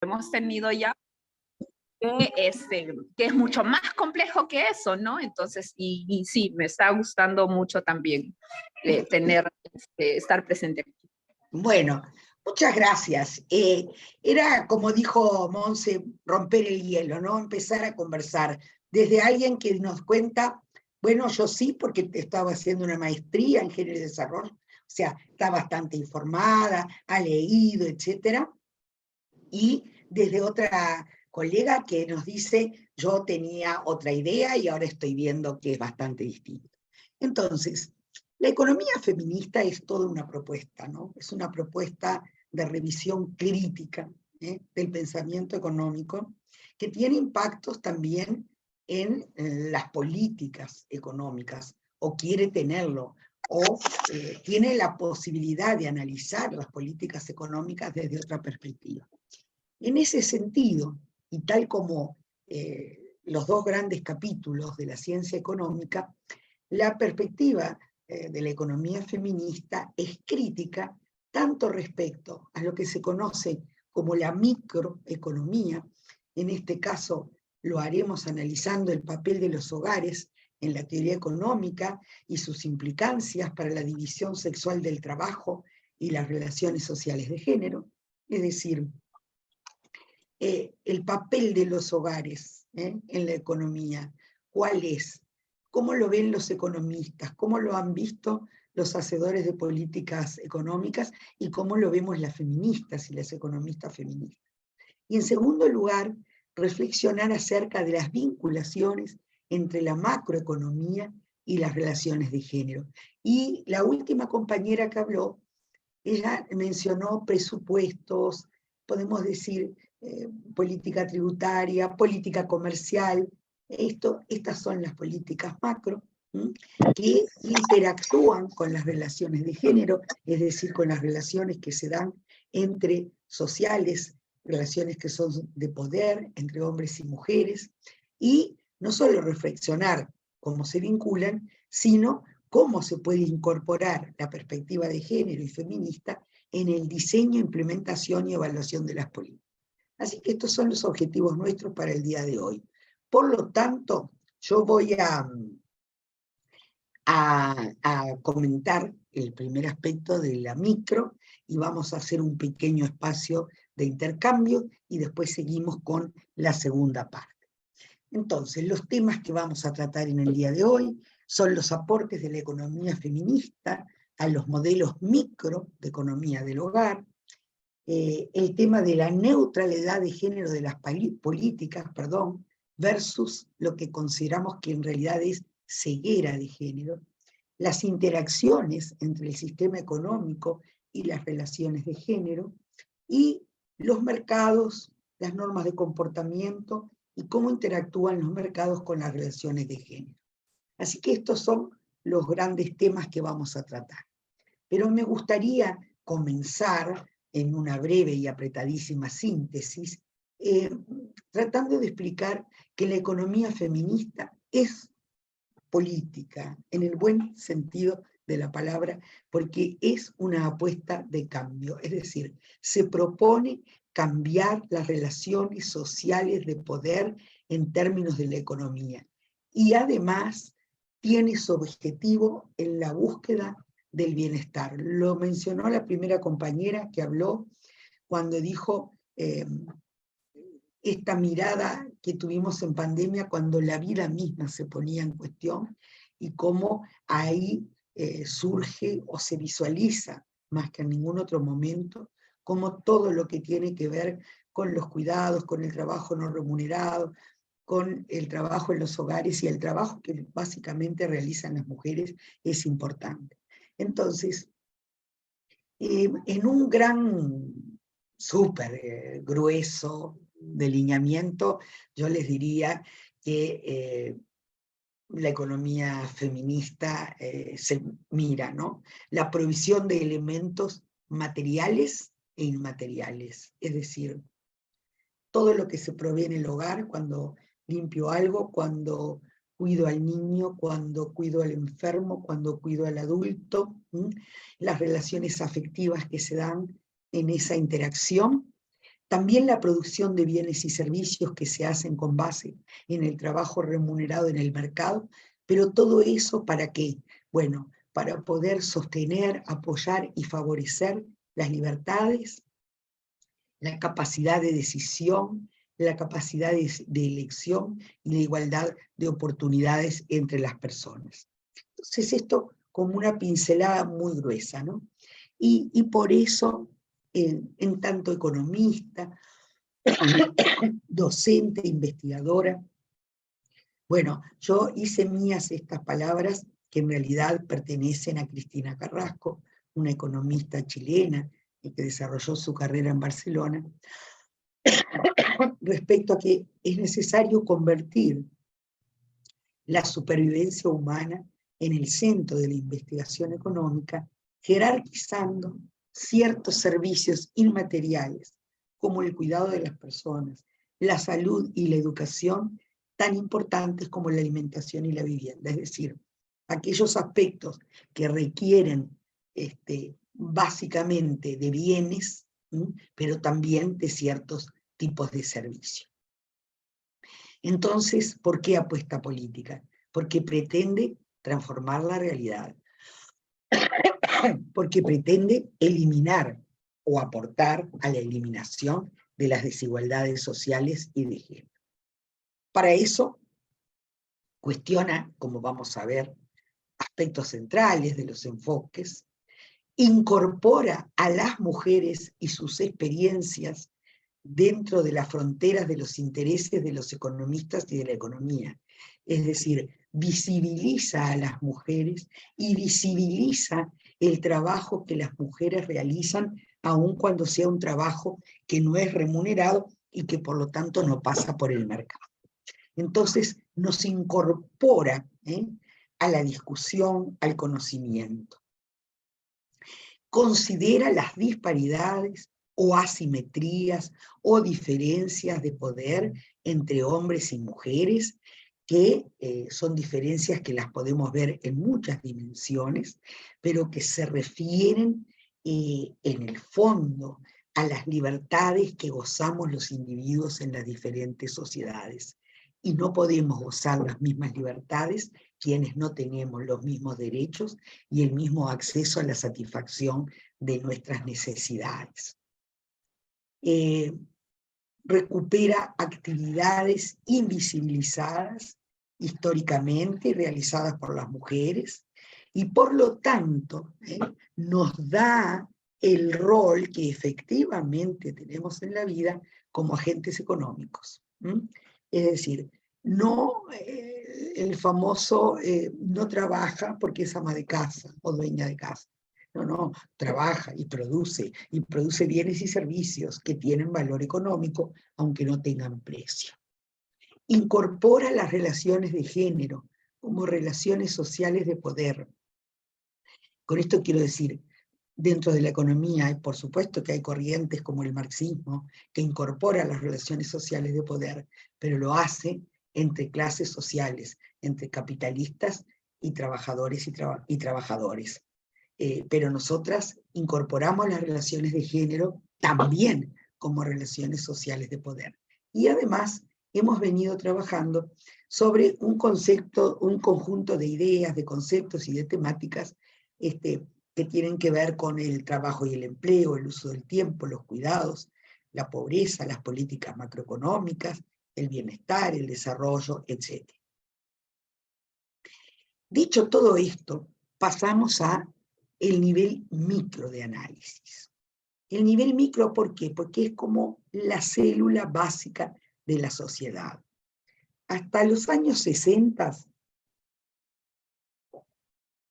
hemos tenido ya, que es mucho más complejo que eso, ¿no? Entonces, y sí, me está gustando mucho también estar presente. Bueno, muchas gracias. Era, como dijo Monse, romper el hielo, ¿no? Empezar a conversar desde alguien que nos cuenta, bueno, yo sí, porque estaba haciendo una maestría en género y desarrollo, o sea, está bastante informada, ha leído, etcétera, y desde otra colega que nos dice, yo tenía otra idea y ahora estoy viendo que es bastante distinto. Entonces, la economía feminista es toda una propuesta, ¿no? Es una propuesta de revisión crítica del pensamiento económico que tiene impactos también en las políticas económicas, o quiere tenerlo, o tiene la posibilidad de analizar las políticas económicas desde otra perspectiva. En ese sentido, y tal como los dos grandes capítulos de la ciencia económica, la perspectiva de la economía feminista es crítica tanto respecto a lo que se conoce como la microeconomía, en este caso lo haremos analizando el papel de los hogares en la teoría económica y sus implicancias para la división sexual del trabajo y las relaciones sociales de género, es decir, el papel de los hogares en la economía, ¿cuál es? ¿Cómo lo ven los economistas? ¿Cómo lo han visto los hacedores de políticas económicas? ¿Y cómo lo vemos las feministas y las economistas feministas? Y en segundo lugar, reflexionar acerca de las vinculaciones entre la macroeconomía y las relaciones de género. Y la última compañera que habló, ella mencionó presupuestos, podemos decir política tributaria, política comercial. Estas son las políticas macro que interactúan con las relaciones de género, es decir, con las relaciones que se dan entre sociales, relaciones que son de poder entre hombres y mujeres, y no solo reflexionar cómo se vinculan, sino cómo se puede incorporar la perspectiva de género y feminista en el diseño, implementación y evaluación de las políticas. Así que estos son los objetivos nuestros para el día de hoy. Por lo tanto, yo voy a comentar el primer aspecto de la micro y vamos a hacer un pequeño espacio de intercambio y después seguimos con la segunda parte. Entonces, los temas que vamos a tratar en el día de hoy son los aportes de la economía feminista a los modelos micro de economía del hogar, el tema de la neutralidad de género de las políticas, versus lo que consideramos que en realidad es ceguera de género, las interacciones entre el sistema económico y las relaciones de género, y los mercados, las normas de comportamiento y cómo interactúan los mercados con las relaciones de género. Así que estos son los grandes temas que vamos a tratar. Pero me gustaría comenzar en una breve y apretadísima síntesis, tratando de explicar que la economía feminista es política, en el buen sentido de la palabra, porque es una apuesta de cambio, es decir, se propone cambiar las relaciones sociales de poder en términos de la economía, y además tiene su objetivo en la búsqueda del bienestar. Lo mencionó la primera compañera que habló cuando dijo esta mirada que tuvimos en pandemia cuando la vida misma se ponía en cuestión y cómo ahí surge o se visualiza más que en ningún otro momento, como todo lo que tiene que ver con los cuidados, con el trabajo no remunerado, con el trabajo en los hogares y el trabajo que básicamente realizan las mujeres es importante. Entonces, en un gran, súper grueso delineamiento, yo les diría que la economía feminista se mira, ¿no? La provisión de elementos materiales e inmateriales, es decir, todo lo que se provee en el hogar, cuando limpio algo, cuando cuido al niño, cuando cuido al enfermo, cuando cuido al adulto, las relaciones afectivas que se dan en esa interacción, También la producción de bienes y servicios que se hacen con base en el trabajo remunerado en el mercado, pero todo eso ¿para qué? Bueno, para poder sostener, apoyar y favorecer las libertades, la capacidad de decisión, la capacidad de elección y la igualdad de oportunidades entre las personas. Entonces esto como una pincelada muy gruesa, ¿no? Y por eso, en tanto economista, docente, investigadora, bueno, yo hice mías estas palabras que en realidad pertenecen a Cristina Carrasco, una economista chilena que desarrolló su carrera en Barcelona, respecto a que es necesario convertir la supervivencia humana en el centro de la investigación económica, jerarquizando ciertos servicios inmateriales, como el cuidado de las personas, la salud y la educación, tan importantes como la alimentación y la vivienda. Es decir, aquellos aspectos que requieren básicamente de bienes, pero también de ciertos tipos de servicios. Entonces, ¿por qué apuesta política? Porque pretende transformar la realidad, porque pretende eliminar o aportar a la eliminación de las desigualdades sociales y de género. Para eso, cuestiona, como vamos a ver, aspectos centrales de los enfoques, incorpora a las mujeres y sus experiencias dentro de las fronteras de los intereses de los economistas y de la economía. Es decir, visibiliza a las mujeres y visibiliza el trabajo que las mujeres realizan, aun cuando sea un trabajo que no es remunerado y que por lo tanto no pasa por el mercado. Entonces nos incorpora a la discusión, al conocimiento. Considera las disparidades o asimetrías o diferencias de poder entre hombres y mujeres, que son diferencias que las podemos ver en muchas dimensiones, pero que se refieren en el fondo a las libertades que gozamos los individuos en las diferentes sociedades. Y no podemos gozar las mismas libertades quienes no tenemos los mismos derechos y el mismo acceso a la satisfacción de nuestras necesidades. Recupera actividades invisibilizadas históricamente realizadas por las mujeres y por lo tanto nos da el rol que efectivamente tenemos en la vida como agentes económicos. Es decir, no el famoso no trabaja porque es ama de casa o dueña de casa. No, trabaja y produce bienes y servicios que tienen valor económico, aunque no tengan precio. Incorpora las relaciones de género como relaciones sociales de poder. Con esto quiero decir, dentro de la economía, por supuesto que hay corrientes como el marxismo, que incorpora las relaciones sociales de poder, pero lo hace entre clases sociales, entre capitalistas y trabajadores y trabajadores. Pero nosotras incorporamos las relaciones de género también como relaciones sociales de poder. Y además hemos venido trabajando sobre un concepto, un conjunto de ideas, de conceptos y de temáticas que tienen que ver con el trabajo y el empleo, el uso del tiempo, los cuidados, la pobreza, las políticas macroeconómicas, el bienestar, el desarrollo, etc. Dicho todo esto, pasamos a el nivel micro de análisis. El nivel micro, ¿por qué? Porque es como la célula básica de la sociedad. Hasta los años 60,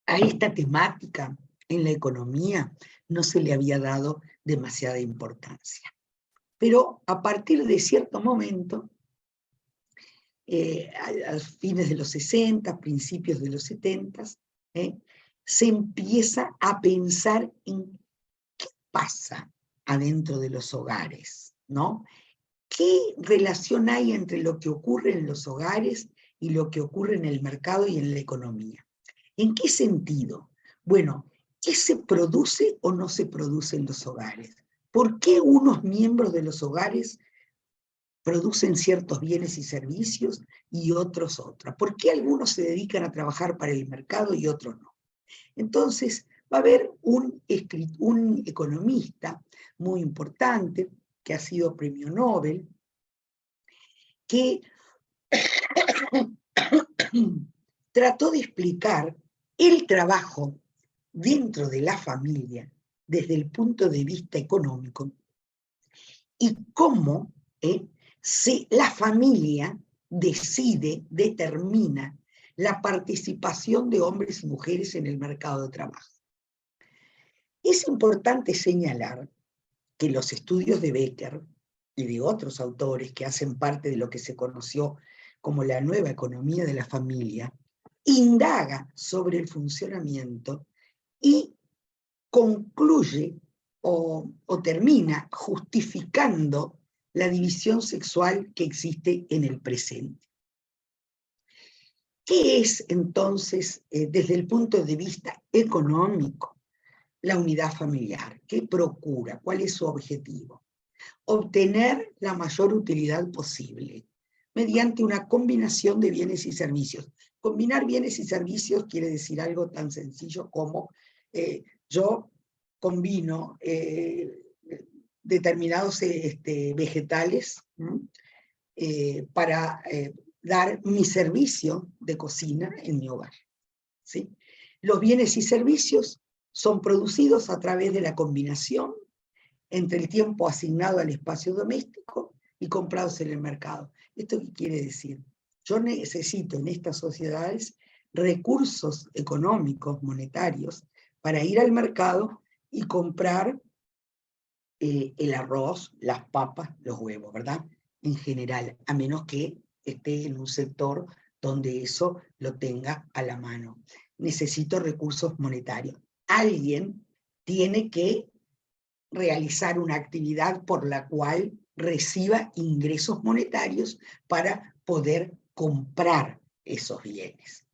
a esta temática en la economía no se le había dado demasiada importancia. Pero a partir de cierto momento, a fines de los 60, principios de los 70, se empieza a pensar en qué pasa adentro de los hogares, ¿no? ¿Qué relación hay entre lo que ocurre en los hogares y lo que ocurre en el mercado y en la economía? ¿En qué sentido? Bueno, ¿qué se produce o no se produce en los hogares? ¿Por qué unos miembros de los hogares producen ciertos bienes y servicios y otros otros? ¿Por qué algunos se dedican a trabajar para el mercado y otros no? Entonces, va a haber un economista muy importante, que ha sido premio Nobel, que trató de explicar el trabajo dentro de la familia desde el punto de vista económico y cómo la familia decide, determina la participación de hombres y mujeres en el mercado de trabajo. Es importante señalar que los estudios de Becker y de otros autores que hacen parte de lo que se conoció como la nueva economía de la familia, indaga sobre el funcionamiento y concluye o termina justificando la división sexual que existe en el presente. ¿Qué es entonces, desde el punto de vista económico, la unidad familiar? ¿Qué procura? ¿Cuál es su objetivo? Obtener la mayor utilidad posible mediante una combinación de bienes y servicios. Combinar bienes y servicios quiere decir algo tan sencillo como yo combino determinados vegetales para dar mi servicio de cocina en mi hogar, ¿sí? Los bienes y servicios son producidos a través de la combinación entre el tiempo asignado al espacio doméstico y comprados en el mercado. ¿Esto qué quiere decir? Yo necesito en estas sociedades recursos económicos, monetarios, para ir al mercado y comprar el arroz, las papas, los huevos, ¿verdad? En general, a menos que esté en un sector donde eso lo tenga a la mano. Necesito recursos monetarios. Alguien tiene que realizar una actividad por la cual reciba ingresos monetarios para poder comprar esos bienes.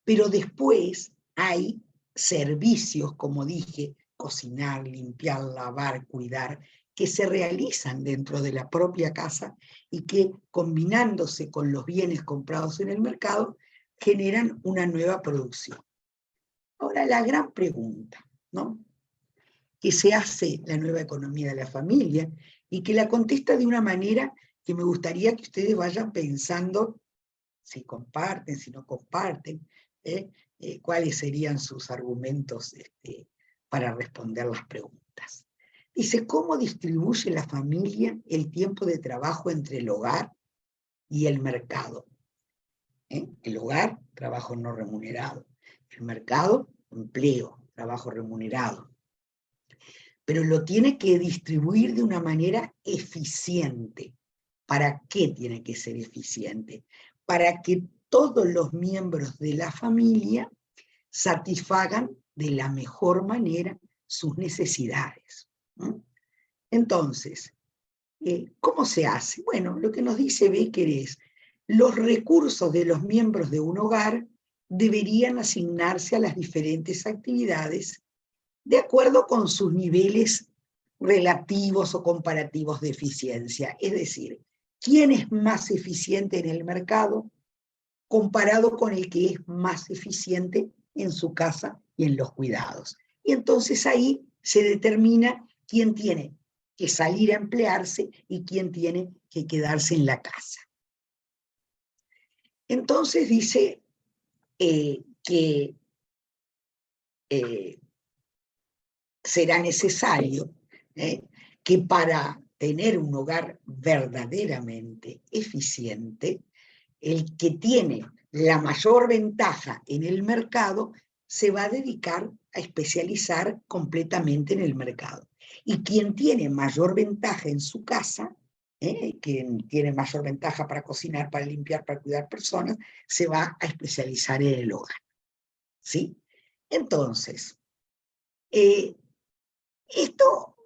Pero después hay servicios, como dije, cocinar, limpiar, lavar, cuidar, que se realizan dentro de la propia casa y que, combinándose con los bienes comprados en el mercado, generan una nueva producción. Ahora, la gran pregunta, ¿no?, que se hace la nueva economía de la familia y que la contesta de una manera que me gustaría que ustedes vayan pensando si comparten, si no comparten, cuáles serían sus argumentos para responder las preguntas. Dice, ¿cómo distribuye la familia el tiempo de trabajo entre el hogar y el mercado? El hogar, trabajo no remunerado. El mercado, empleo, trabajo remunerado. Pero lo tiene que distribuir de una manera eficiente. ¿Para qué tiene que ser eficiente? Para que todos los miembros de la familia satisfagan de la mejor manera sus necesidades. Entonces, ¿cómo se hace? Bueno, lo que nos dice Becker es, los recursos de los miembros de un hogar deberían asignarse a las diferentes actividades de acuerdo con sus niveles relativos o comparativos de eficiencia. Es decir, ¿quién es más eficiente en el mercado comparado con el que es más eficiente en su casa y en los cuidados? Y entonces ahí se determina quién tiene que salir a emplearse y quién tiene que quedarse en la casa. Entonces dice que será necesario que para tener un hogar verdaderamente eficiente, el que tiene la mayor ventaja en el mercado se va a dedicar a especializar completamente en el mercado. Y quien tiene mayor ventaja en su casa, quien tiene mayor ventaja para cocinar, para limpiar, para cuidar personas, se va a especializar en el hogar. ¿Sí? Entonces, esto,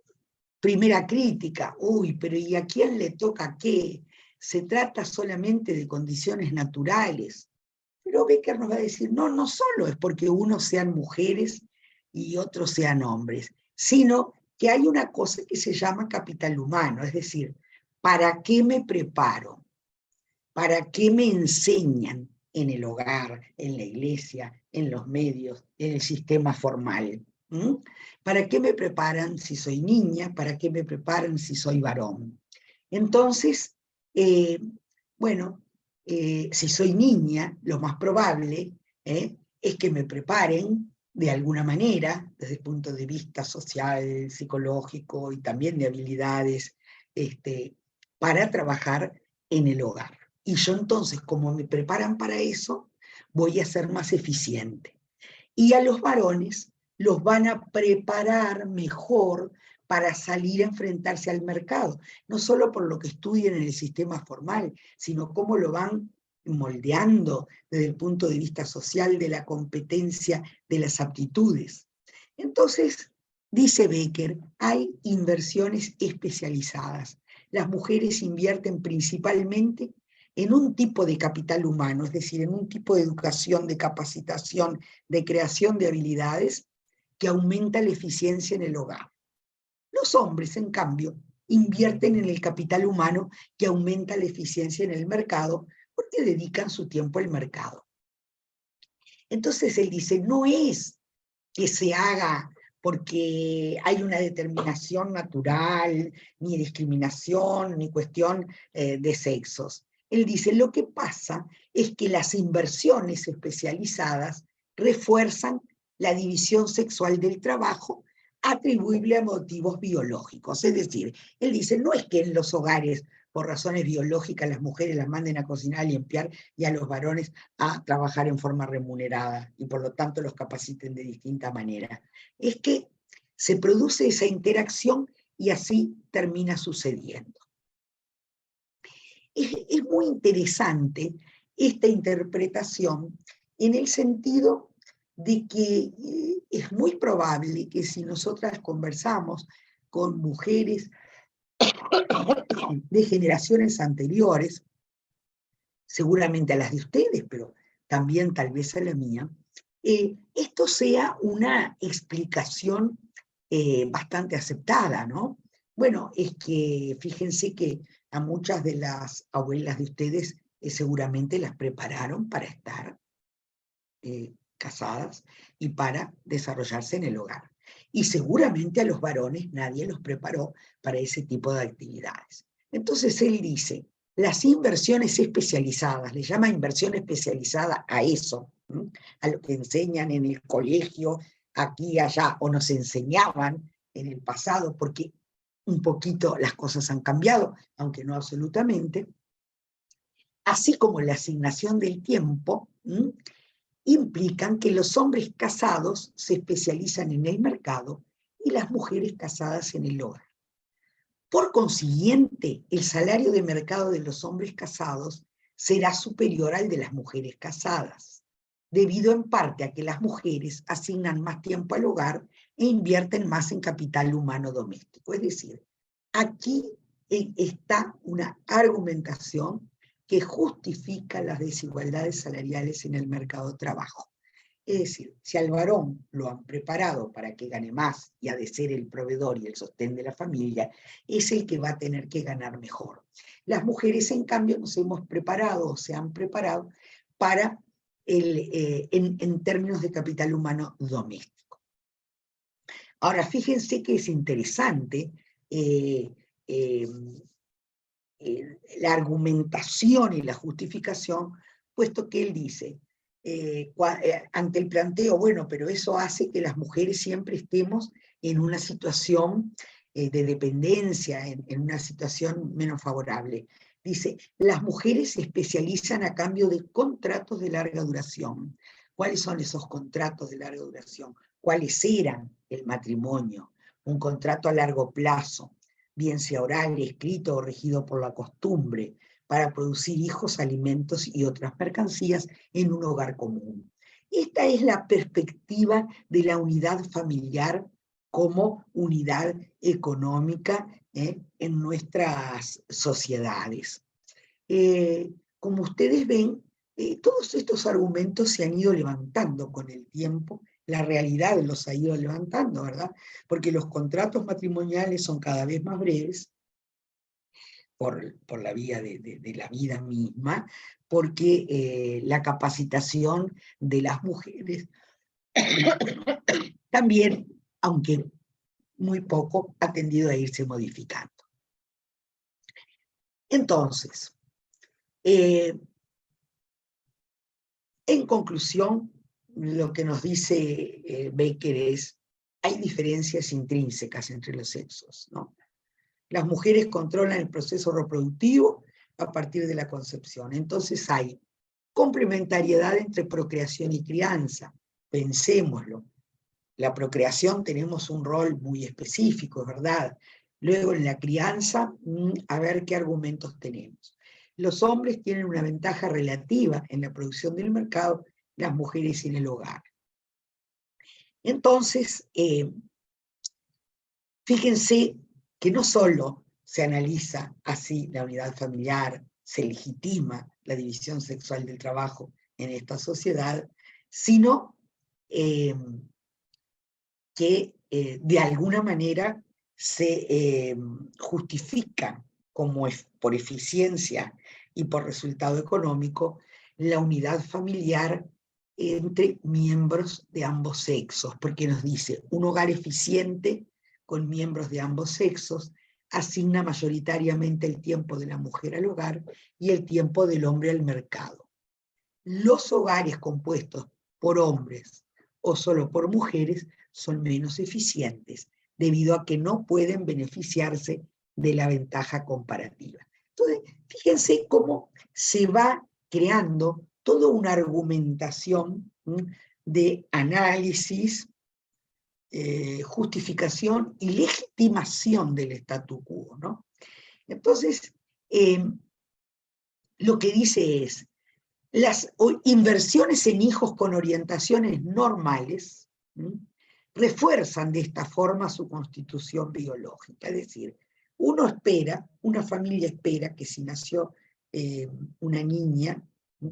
primera crítica, uy, pero ¿y a quién le toca qué? Se trata solamente de condiciones naturales. Pero Becker nos va a decir, no, no solo es porque unos sean mujeres y otros sean hombres, sino que hay una cosa que se llama capital humano, es decir, ¿para qué me preparo? ¿Para qué me enseñan en el hogar, en la iglesia, en los medios, en el sistema formal? ¿Mm? ¿Para qué me preparan si soy niña? ¿Para qué me preparan si soy varón? Entonces, bueno, si soy niña, lo más probable es que me preparen de alguna manera, desde el punto de vista social, psicológico y también de habilidades, para trabajar en el hogar. Y yo entonces, como me preparan para eso, voy a ser más eficiente. Y a los varones los van a preparar mejor para salir a enfrentarse al mercado, no solo por lo que estudian en el sistema formal, sino cómo lo van moldeando desde el punto de vista social, de la competencia, de las aptitudes. Entonces, dice Becker, hay inversiones especializadas. Las mujeres invierten principalmente en un tipo de capital humano, es decir, en un tipo de educación, de capacitación, de creación de habilidades que aumenta la eficiencia en el hogar. Los hombres, en cambio, invierten en el capital humano que aumenta la eficiencia en el mercado porque dedican su tiempo al mercado. Entonces él dice, no es que se haga porque hay una determinación natural, ni discriminación, ni cuestión de sexos. Él dice, lo que pasa es que las inversiones especializadas refuerzan la división sexual del trabajo atribuible a motivos biológicos. Es decir, él dice, no es que en los hogares, por razones biológicas, las mujeres las manden a cocinar, a limpiar, y a los varones a trabajar en forma remunerada, y por lo tanto los capaciten de distinta manera. Es que se produce esa interacción y así termina sucediendo. Es muy interesante esta interpretación en el sentido de que es muy probable que si nosotras conversamos con mujeres de generaciones anteriores, seguramente a las de ustedes, pero también tal vez a la mía, esto sea una explicación bastante aceptada, ¿no? Bueno, es que fíjense que a muchas de las abuelas de ustedes seguramente las prepararon para estar casadas y para desarrollarse en el hogar. Y seguramente a los varones nadie los preparó para ese tipo de actividades. Entonces él dice, las inversiones especializadas, le llama inversión especializada a eso, ¿sí? A lo que enseñan en el colegio, aquí y allá, o nos enseñaban en el pasado, porque un poquito las cosas han cambiado, aunque no absolutamente, así como la asignación del tiempo, ¿sí? Implican que los hombres casados se especializan en el mercado y las mujeres casadas en el hogar. Por consiguiente, el salario de mercado de los hombres casados será superior al de las mujeres casadas, debido en parte a que las mujeres asignan más tiempo al hogar e invierten más en capital humano doméstico. Es decir, aquí está una argumentación que justifica las desigualdades salariales en el mercado de trabajo. Es decir, si al varón lo han preparado para que gane más y ha de ser el proveedor y el sostén de la familia, es el que va a tener que ganar mejor. Las mujeres, en cambio, nos hemos preparado o se han preparado para en términos de capital humano doméstico. Ahora, fíjense que es interesante la argumentación y la justificación, puesto que él dice, ante el planteo, bueno, pero eso hace que las mujeres siempre estemos en una situación de dependencia, en una situación menos favorable. Dice, las mujeres se especializan a cambio de contratos de larga duración. ¿Cuáles son esos contratos de larga duración? ¿Cuáles eran el matrimonio? Un contrato a largo plazo, bien sea oral, escrito o regido por la costumbre, para producir hijos, alimentos y otras mercancías en un hogar común. Esta es la perspectiva de la unidad familiar como unidad económica en nuestras sociedades. Como ustedes ven, todos estos argumentos se han ido levantando con el tiempo la realidad los ha ido levantando, ¿verdad? Porque los contratos matrimoniales son cada vez más breves, por la vía de la vida misma, porque la capacitación de las mujeres también, aunque muy poco, ha tendido a irse modificando. Entonces, en conclusión, lo que nos dice Becker es, hay diferencias intrínsecas entre los sexos, ¿no? Las mujeres controlan el proceso reproductivo a partir de la concepción. Entonces hay complementariedad entre procreación y crianza. Pensémoslo. La procreación tenemos un rol muy específico, es verdad. Luego en la crianza, a ver qué argumentos tenemos. Los hombres tienen una ventaja relativa en la producción del mercado, las mujeres en el hogar. Entonces, fíjense que no solo se analiza así la unidad familiar, se legitima la división sexual del trabajo en esta sociedad, sino que de alguna manera se justifica como por eficiencia y por resultado económico la unidad familiar entre miembros de ambos sexos, porque nos dice, un hogar eficiente con miembros de ambos sexos asigna mayoritariamente el tiempo de la mujer al hogar y el tiempo del hombre al mercado. Los hogares compuestos por hombres o solo por mujeres son menos eficientes, debido a que no pueden beneficiarse de la ventaja comparativa. Entonces, fíjense cómo se va creando toda una argumentación de análisis, justificación y legitimación del statu quo, ¿no? Entonces, lo que dice es, las inversiones en hijos con orientaciones normales refuerzan de esta forma su constitución biológica. Es decir, uno espera, una familia espera que si nació una niña,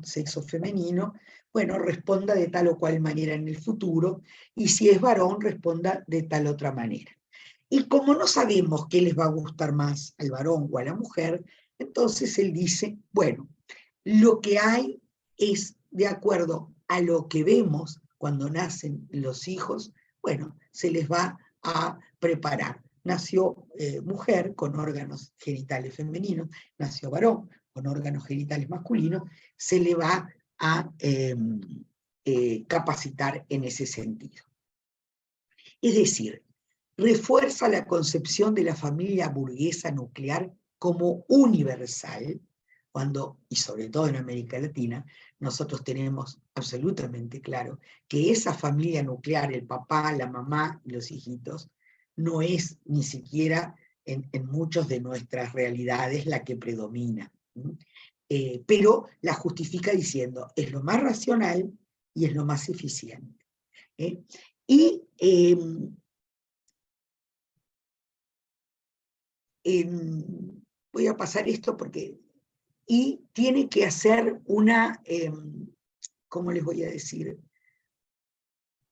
sexo femenino, bueno, responda de tal o cual manera en el futuro, y si es varón, responda de tal otra manera. Y como no sabemos qué les va a gustar más al varón o a la mujer, entonces él dice, bueno, lo que hay es de acuerdo a lo que vemos cuando nacen los hijos, bueno, se les va a preparar. Nació mujer con órganos genitales femeninos, nació varón con órganos genitales masculinos, se le va a capacitar en ese sentido. Es decir, refuerza la concepción de la familia burguesa nuclear como universal, cuando, y sobre todo en América Latina, nosotros tenemos absolutamente claro que esa familia nuclear, el papá, la mamá y los hijitos, no es ni siquiera en muchas de nuestras realidades la que predomina. Pero la justifica diciendo, es lo más racional y es lo más eficiente. Y voy a pasar esto porque... Y tiene que hacer una, ¿cómo les voy a decir?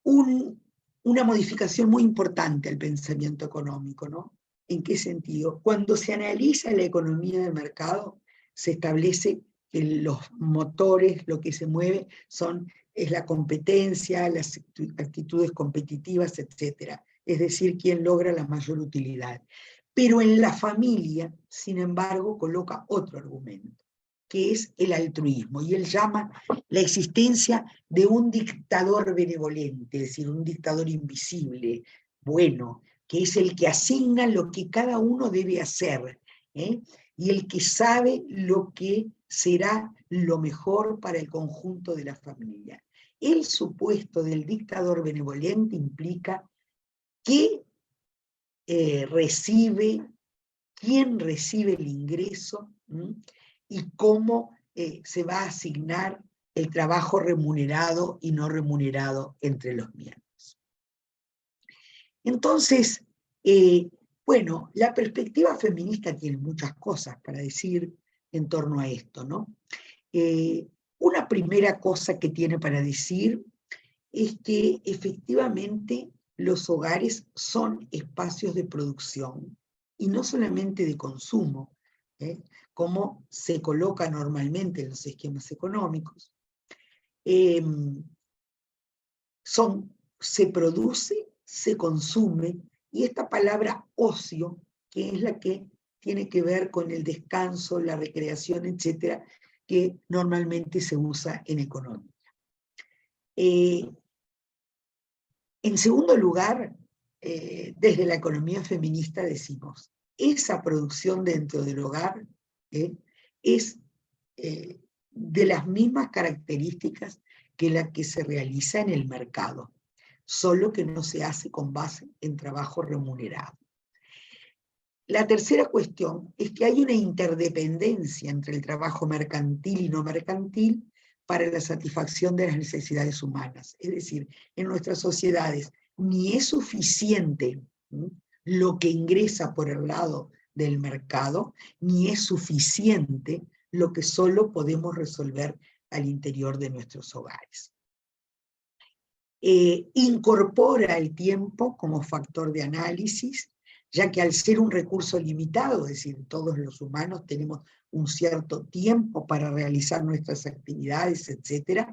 Una modificación muy importante al pensamiento económico, ¿no? ¿En qué sentido? Cuando se analiza la economía de mercado, se establece que los motores, lo que se mueve, es la competencia, las actitudes competitivas, etc. Es decir, quién logra la mayor utilidad. Pero en la familia, sin embargo, coloca otro argumento, que es el altruismo, y él llama la existencia de un dictador benevolente, es decir, un dictador invisible, bueno, que es el que asigna lo que cada uno debe hacer, y el que sabe lo que será lo mejor para el conjunto de la familia. El supuesto del dictador benevolente implica que quién recibe el ingreso y cómo se va a asignar el trabajo remunerado y no remunerado entre los miembros. Entonces, bueno, la perspectiva feminista tiene muchas cosas para decir en torno a esto, ¿no? Una primera cosa que tiene para decir es que efectivamente los hogares son espacios de producción y no solamente de consumo, ¿eh? Como se coloca normalmente en los esquemas económicos. Se produce, se consume, y esta palabra ocio, que es la que tiene que ver con el descanso, la recreación, etcétera, que normalmente se usa en economía. En segundo lugar, desde la economía feminista decimos, esa producción dentro del hogar es de las mismas características que la que se realiza en el mercado, solo que no se hace con base en trabajo remunerado. La tercera cuestión es que hay una interdependencia entre el trabajo mercantil y no mercantil para la satisfacción de las necesidades humanas. Es decir, en nuestras sociedades ni es suficiente lo que ingresa por el lado del mercado, ni es suficiente lo que solo podemos resolver al interior de nuestros hogares. Incorpora el tiempo como factor de análisis, ya que al ser un recurso limitado, es decir, todos los humanos tenemos un cierto tiempo para realizar nuestras actividades, etc.,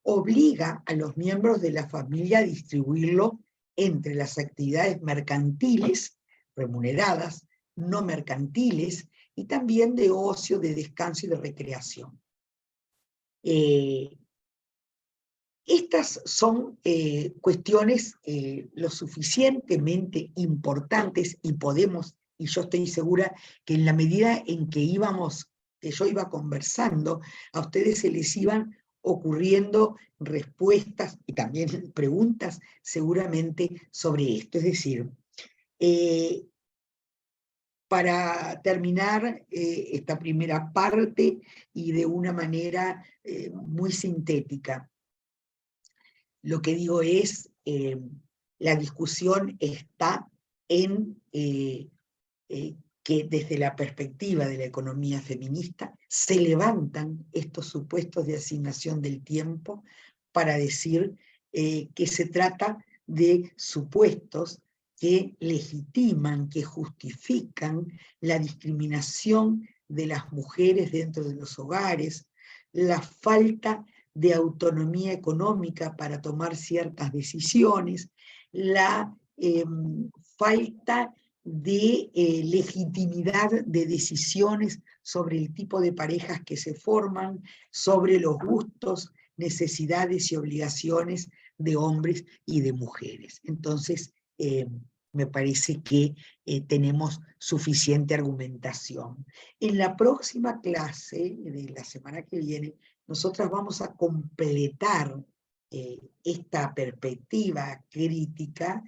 obliga a los miembros de la familia a distribuirlo entre las actividades mercantiles, remuneradas, no mercantiles, y también de ocio, de descanso y de recreación. Estas son cuestiones lo suficientemente importantes y yo estoy segura que en la medida en que yo iba conversando, a ustedes se les iban ocurriendo respuestas y también preguntas seguramente sobre esto. Es decir, para terminar esta primera parte y de una manera muy sintética, lo que digo es, la discusión está en que desde la perspectiva de la economía feminista se levantan estos supuestos de asignación del tiempo para decir que se trata de supuestos que legitiman, que justifican la discriminación de las mujeres dentro de los hogares, la falta de autonomía económica para tomar ciertas decisiones, la falta de legitimidad de decisiones sobre el tipo de parejas que se forman, sobre los gustos, necesidades y obligaciones de hombres y de mujeres. Entonces, me parece que tenemos suficiente argumentación. En la próxima clase, de la semana que viene, nosotras vamos a completar esta perspectiva crítica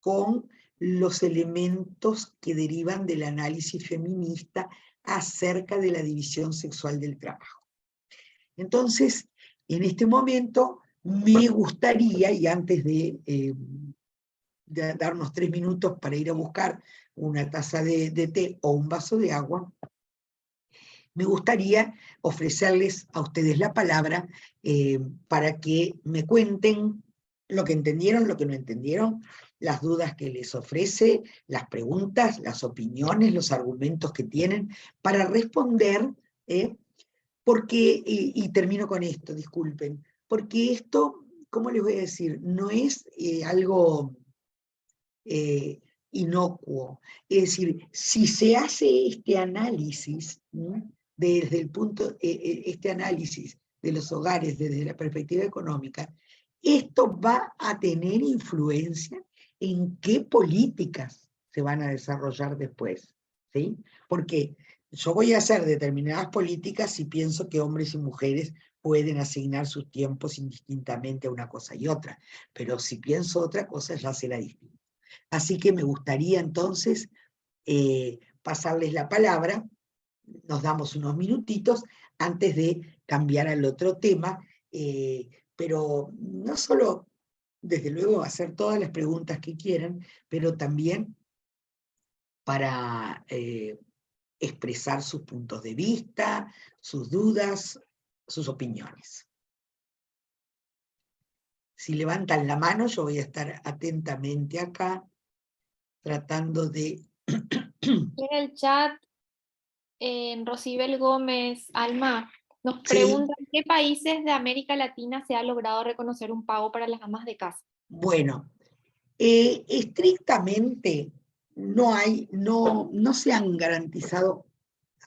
con los elementos que derivan del análisis feminista acerca de la división sexual del trabajo. Entonces, en este momento me gustaría, y antes de darnos 3 minutos para ir a buscar una taza de té o un vaso de agua, me gustaría ofrecerles a ustedes la palabra para que me cuenten lo que entendieron, lo que no entendieron, las dudas que les ofrece, las preguntas, las opiniones, los argumentos que tienen, para responder, porque, y termino con esto, disculpen, porque esto, ¿cómo les voy a decir? No es algo inocuo. Es decir, si se hace este análisis, ¿no? Desde el punto, este análisis de los hogares desde la perspectiva económica, esto va a tener influencia en qué políticas se van a desarrollar después, ¿sí? Porque yo voy a hacer determinadas políticas si pienso que hombres y mujeres pueden asignar sus tiempos indistintamente a una cosa y otra, pero si pienso otra cosa ya será distinto. Así que me gustaría entonces pasarles la palabra, nos damos unos minutitos antes de cambiar al otro tema, pero no solo, desde luego, hacer todas las preguntas que quieran, pero también para expresar sus puntos de vista, sus dudas, sus opiniones. Si levantan la mano, yo voy a estar atentamente acá, tratando de... En el chat, Rosibel Gómez, Alma, nos Sí, pregunta, ¿en qué países de América Latina se ha logrado reconocer un pago para las amas de casa? bueno, estrictamente no se han garantizado,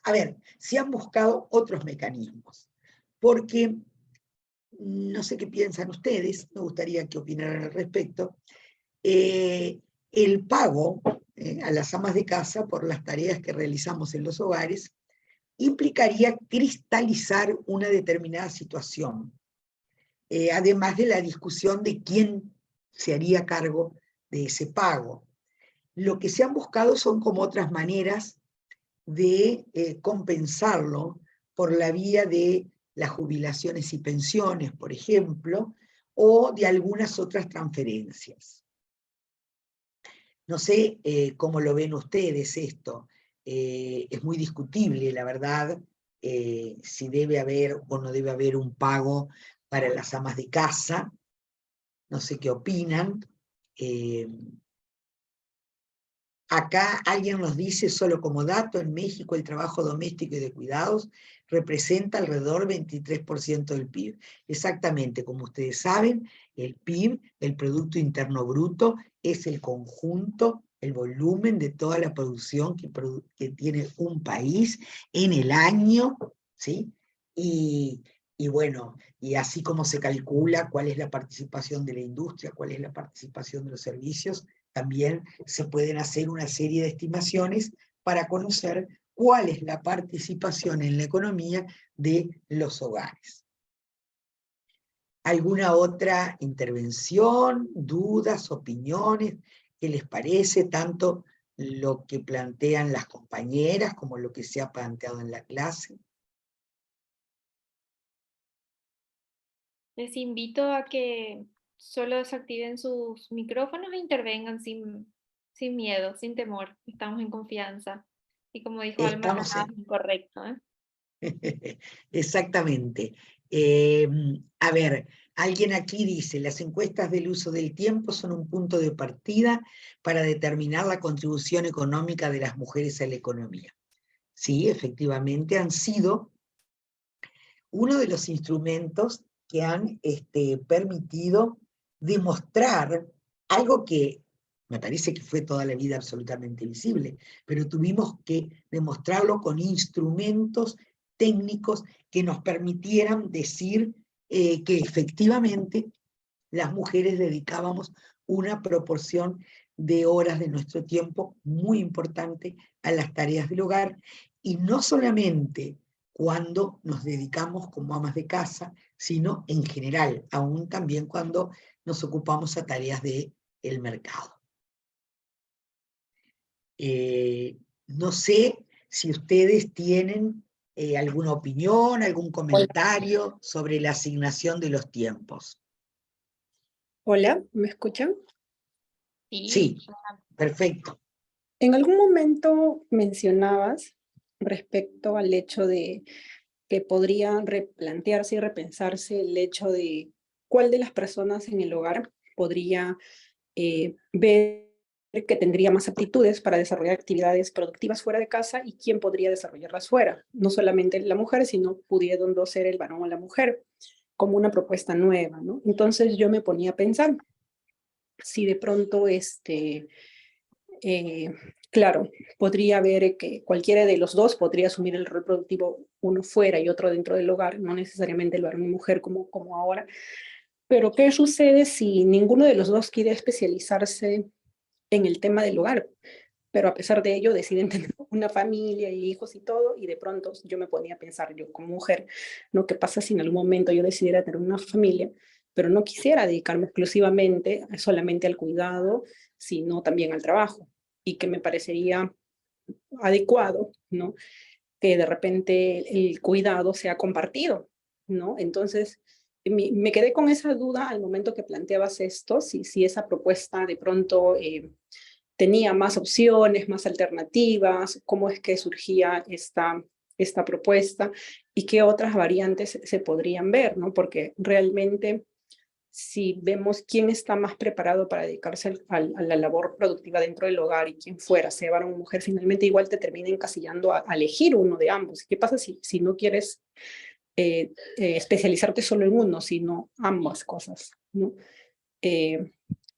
a ver, se han buscado otros mecanismos, porque no sé qué piensan ustedes, me gustaría que opinaran al respecto, el pago a las amas de casa por las tareas que realizamos en los hogares implicaría cristalizar una determinada situación, además de la discusión de quién se haría cargo de ese pago. Lo que se han buscado son como otras maneras de compensarlo por la vía de las jubilaciones y pensiones, por ejemplo, o de algunas otras transferencias. No sé cómo lo ven ustedes esto. Es muy discutible, la verdad, si debe haber o no debe haber un pago para las amas de casa. No sé qué opinan. Acá alguien nos dice, solo como dato, en México el trabajo doméstico y de cuidados representa alrededor del 23% del PIB. Exactamente, como ustedes saben, el PIB, el Producto Interno Bruto, es el conjunto, el volumen de toda la producción que tiene un país en el año, ¿sí? Y bueno, y así como se calcula cuál es la participación de la industria, cuál es la participación de los servicios, también se pueden hacer una serie de estimaciones para conocer cuál es la participación en la economía de los hogares. ¿Alguna otra intervención, dudas, opiniones? ¿Qué les parece tanto lo que plantean las compañeras como lo que se ha planteado en la clase? Les invito a que solo desactiven sus micrófonos e intervengan sin miedo, sin temor. Estamos en confianza. Y como dijo Alma, Estamos nada es incorrecto, ¿eh? Exactamente. A ver, alguien aquí dice, las encuestas del uso del tiempo son un punto de partida para determinar la contribución económica de las mujeres a la economía. Sí, efectivamente han sido uno de los instrumentos que han permitido demostrar algo que me parece que fue toda la vida absolutamente visible, pero tuvimos que demostrarlo con instrumentos técnicos que nos permitieran decir que efectivamente las mujeres dedicábamos una proporción de horas de nuestro tiempo muy importante a las tareas del hogar, y no solamente cuando nos dedicamos como amas de casa, sino en general, aún también cuando nos ocupamos a tareas del mercado. No sé si ustedes tienen alguna opinión, algún comentario sobre la asignación de los tiempos. Hola, ¿me escuchan? Sí, Sí, perfecto. En algún momento mencionabas respecto al hecho de que podría replantearse y repensarse el hecho de cuál de las personas en el hogar podría ver que tendría más aptitudes para desarrollar actividades productivas fuera de casa y quién podría desarrollarlas fuera. No solamente la mujer, sino pudiendo ser el varón o la mujer, como una propuesta nueva, ¿no? Entonces yo me ponía a pensar si de pronto claro, podría haber que cualquiera de los dos podría asumir el rol productivo, uno fuera y otro dentro del hogar, no necesariamente el varón y mujer como ahora. Pero ¿qué sucede si ninguno de los dos quiere especializarse en el tema del hogar? Pero a pesar de ello deciden tener una familia y hijos y todo, y de pronto yo me ponía a pensar yo como mujer, ¿no? ¿Qué pasa si en algún momento yo decidiera tener una familia, pero no quisiera dedicarme exclusivamente solamente al cuidado, sino también al trabajo? Y que me parecería adecuado, ¿no? Que de repente el cuidado sea compartido, ¿no? Entonces, me quedé con esa duda al momento que planteabas esto, si esa propuesta de pronto tenía más opciones, más alternativas, cómo es que surgía esta propuesta y qué otras variantes se podrían ver, ¿no? Porque realmente si vemos quién está más preparado para dedicarse a la labor productiva dentro del hogar y quién fuera, sea varón o mujer, finalmente igual te termina encasillando a elegir uno de ambos. ¿Qué pasa si no quieres especializarte solo en uno, sino ambas cosas, ¿no?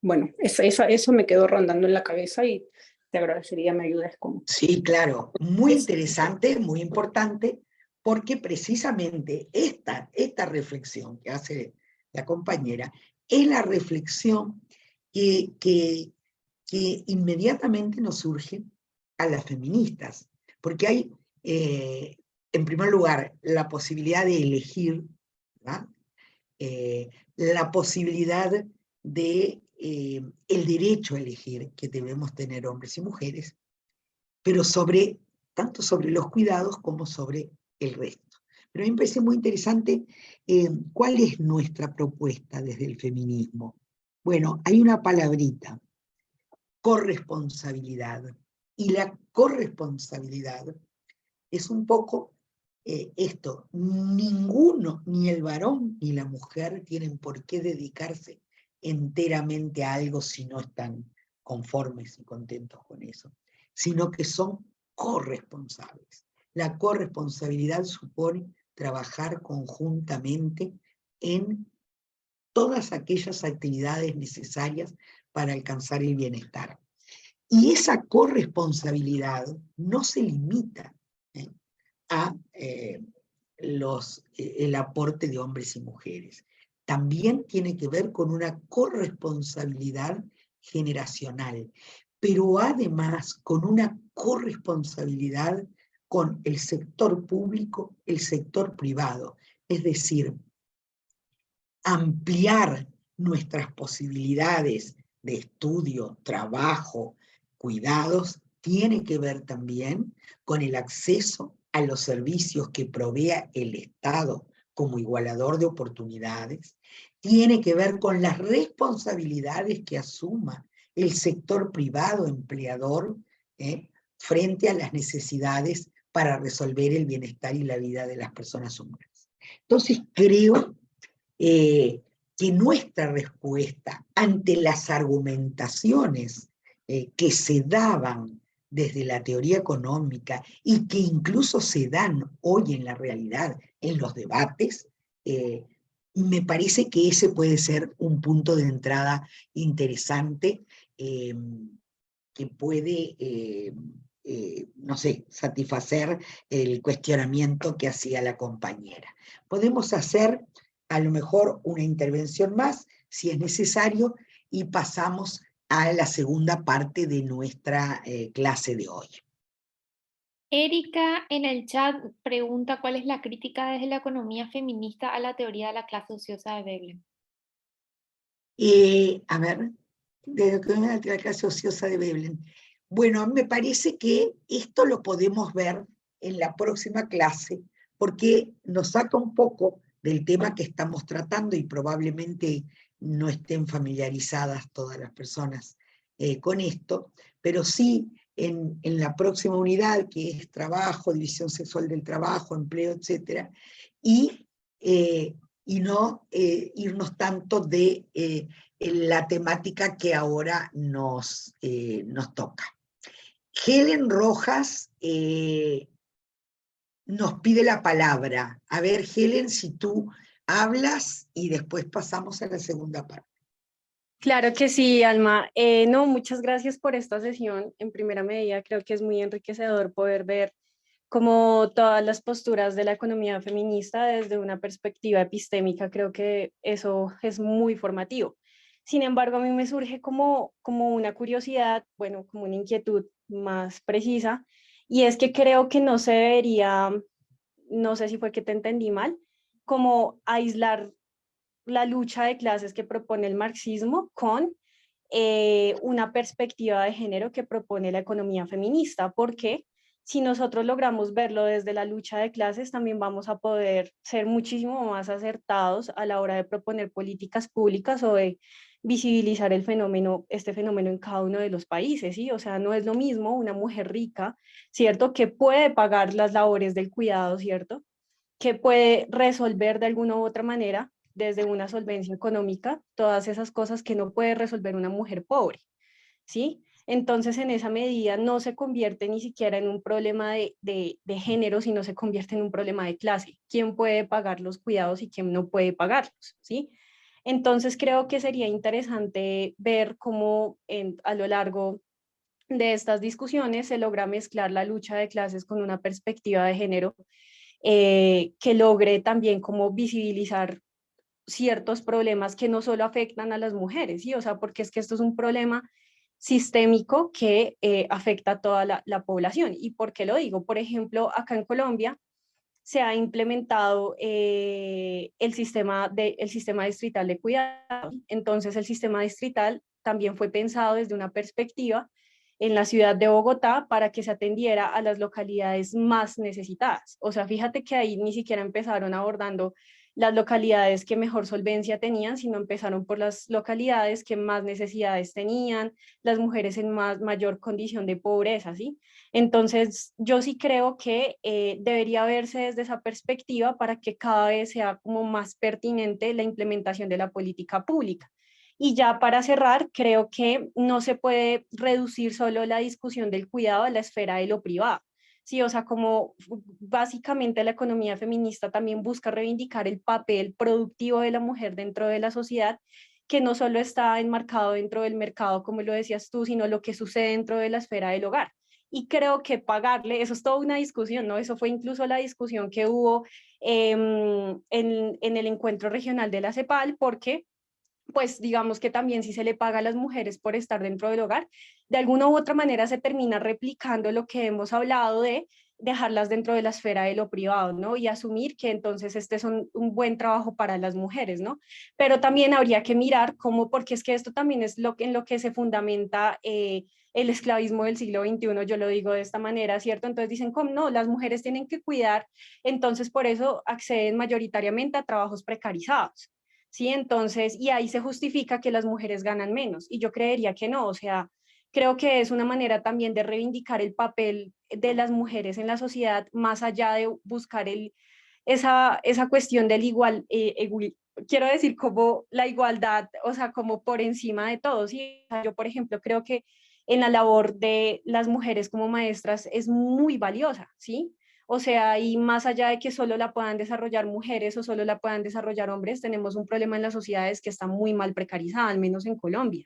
Bueno, eso me quedó rondando en la cabeza y te agradecería me ayudes con... Sí, claro, muy interesante, muy importante, porque precisamente esta reflexión que hace la compañera es la reflexión que inmediatamente nos surge a las feministas, porque hay, en primer lugar, la posibilidad de elegir, ¿verdad? La posibilidad de el derecho a elegir que debemos tener hombres y mujeres, pero tanto sobre los cuidados como sobre el resto. Pero a mí me parece muy interesante cuál es nuestra propuesta desde el feminismo. Bueno, hay una palabrita, corresponsabilidad. Y la corresponsabilidad es un poco esto. Ninguno, ni el varón ni la mujer, tienen por qué dedicarse enteramente a algo si no están conformes y contentos con eso, sino que son corresponsables. La corresponsabilidad supone trabajar conjuntamente en todas aquellas actividades necesarias para alcanzar el bienestar. Y esa corresponsabilidad no se limita a el aporte de hombres y mujeres. También tiene que ver con una corresponsabilidad generacional, pero además con una corresponsabilidad con el sector público, el sector privado. Es decir, ampliar nuestras posibilidades de estudio, trabajo, cuidados, tiene que ver también con el acceso a los servicios que provea el Estado como igualador de oportunidades, tiene que ver con las responsabilidades que asuma el sector privado empleador frente a las necesidades para resolver el bienestar y la vida de las personas humanas. Entonces creo que nuestra respuesta ante las argumentaciones que se daban desde la teoría económica y que incluso se dan hoy en la realidad, en los debates, me parece que ese puede ser un punto de entrada interesante que puede, no sé, satisfacer el cuestionamiento que hacía la compañera. Podemos hacer a lo mejor una intervención más, si es necesario, y pasamos a la segunda parte de nuestra clase de hoy. Erika en el chat pregunta cuál es la crítica desde la economía feminista a la teoría de la clase ociosa de Veblen. A ver, de la clase ociosa de Veblen. Bueno, me parece que esto lo podemos ver en la próxima clase, porque nos saca un poco del tema que estamos tratando y probablemente no estén familiarizadas todas las personas con esto, pero sí en la próxima unidad, que es trabajo, división sexual del trabajo, empleo, etc., y no irnos tanto de la temática que ahora nos toca. Helen Rojas nos pide la palabra. A ver, Helen, si tú hablas y después pasamos a la segunda parte. Claro que sí, Alma. No, muchas gracias por esta sesión. En primera medida, creo que es muy enriquecedor poder ver como todas las posturas de la economía feminista desde una perspectiva epistémica. Creo que eso es muy formativo. Sin embargo, a mí me surge como una curiosidad, bueno, como una inquietud más precisa, y es que creo que no se debería, no sé si fue que te entendí mal, como aislar la lucha de clases que propone el marxismo con una perspectiva de género que propone la economía feminista, porque si nosotros logramos verlo desde la lucha de clases, también vamos a poder ser muchísimo más acertados a la hora de proponer políticas públicas o de visibilizar este fenómeno en cada uno de los países, ¿sí? O sea, no es lo mismo una mujer rica, ¿cierto? Que puede pagar las labores del cuidado, ¿cierto? Que puede resolver de alguna u otra manera desde una solvencia económica, todas esas cosas que no puede resolver una mujer pobre, ¿sí? Entonces, en esa medida no se convierte ni siquiera en un problema de género, sino se convierte en un problema de clase. ¿Quién puede pagar los cuidados y quién no puede pagarlos? ¿Sí? Entonces, creo que sería interesante ver cómo a lo largo de estas discusiones se logra mezclar la lucha de clases con una perspectiva de género que logre también como visibilizar ciertos problemas que no solo afectan a las mujeres, ¿sí? O sea, porque es que esto es un problema sistémico que afecta a toda la población. ¿Y por qué lo digo? Por ejemplo, acá en Colombia se ha implementado el sistema distrital de cuidado. Entonces, el sistema distrital también fue pensado desde una perspectiva en la ciudad de Bogotá para que se atendiera a las localidades más necesitadas. O sea, fíjate que ahí ni siquiera empezaron abordando las localidades que mejor solvencia tenían, sino empezaron por las localidades que más necesidades tenían, las mujeres en mayor condición de pobreza, ¿sí? Entonces, yo sí creo que debería verse desde esa perspectiva para que cada vez sea como más pertinente la implementación de la política pública. Y ya para cerrar, creo que no se puede reducir solo la discusión del cuidado a la esfera de lo privado. Sí, o sea, como básicamente la economía feminista también busca reivindicar el papel productivo de la mujer dentro de la sociedad, que no solo está enmarcado dentro del mercado, como lo decías tú, sino lo que sucede dentro de la esfera del hogar. Y creo que pagarle, eso es toda una discusión, ¿no? Eso fue incluso la discusión que hubo en el encuentro regional de la CEPAL, porque pues digamos que también si se le paga a las mujeres por estar dentro del hogar, de alguna u otra manera se termina replicando lo que hemos hablado de dejarlas dentro de la esfera de lo privado, ¿no? Y asumir que entonces este es un buen trabajo para las mujeres, ¿no? Pero también habría que mirar cómo, porque es que esto también es en lo que se fundamenta el esclavismo del siglo XXI, yo lo digo de esta manera, ¿cierto? Entonces dicen, ¿cómo no? Las mujeres tienen que cuidar, entonces por eso acceden mayoritariamente a trabajos precarizados. ¿Sí? Entonces, y ahí se justifica que las mujeres ganan menos. Y yo creería que no, o sea, creo que es una manera también de reivindicar el papel de las mujeres en la sociedad, más allá de buscar esa cuestión del quiero decir, como la igualdad, o sea, como por encima de todo. ¿Sí? Yo, por ejemplo, creo que en la labor de las mujeres como maestras es muy valiosa, ¿sí? O sea, y más allá de que solo la puedan desarrollar mujeres o solo la puedan desarrollar hombres, tenemos un problema en las sociedades que está muy mal precarizada, al menos en Colombia.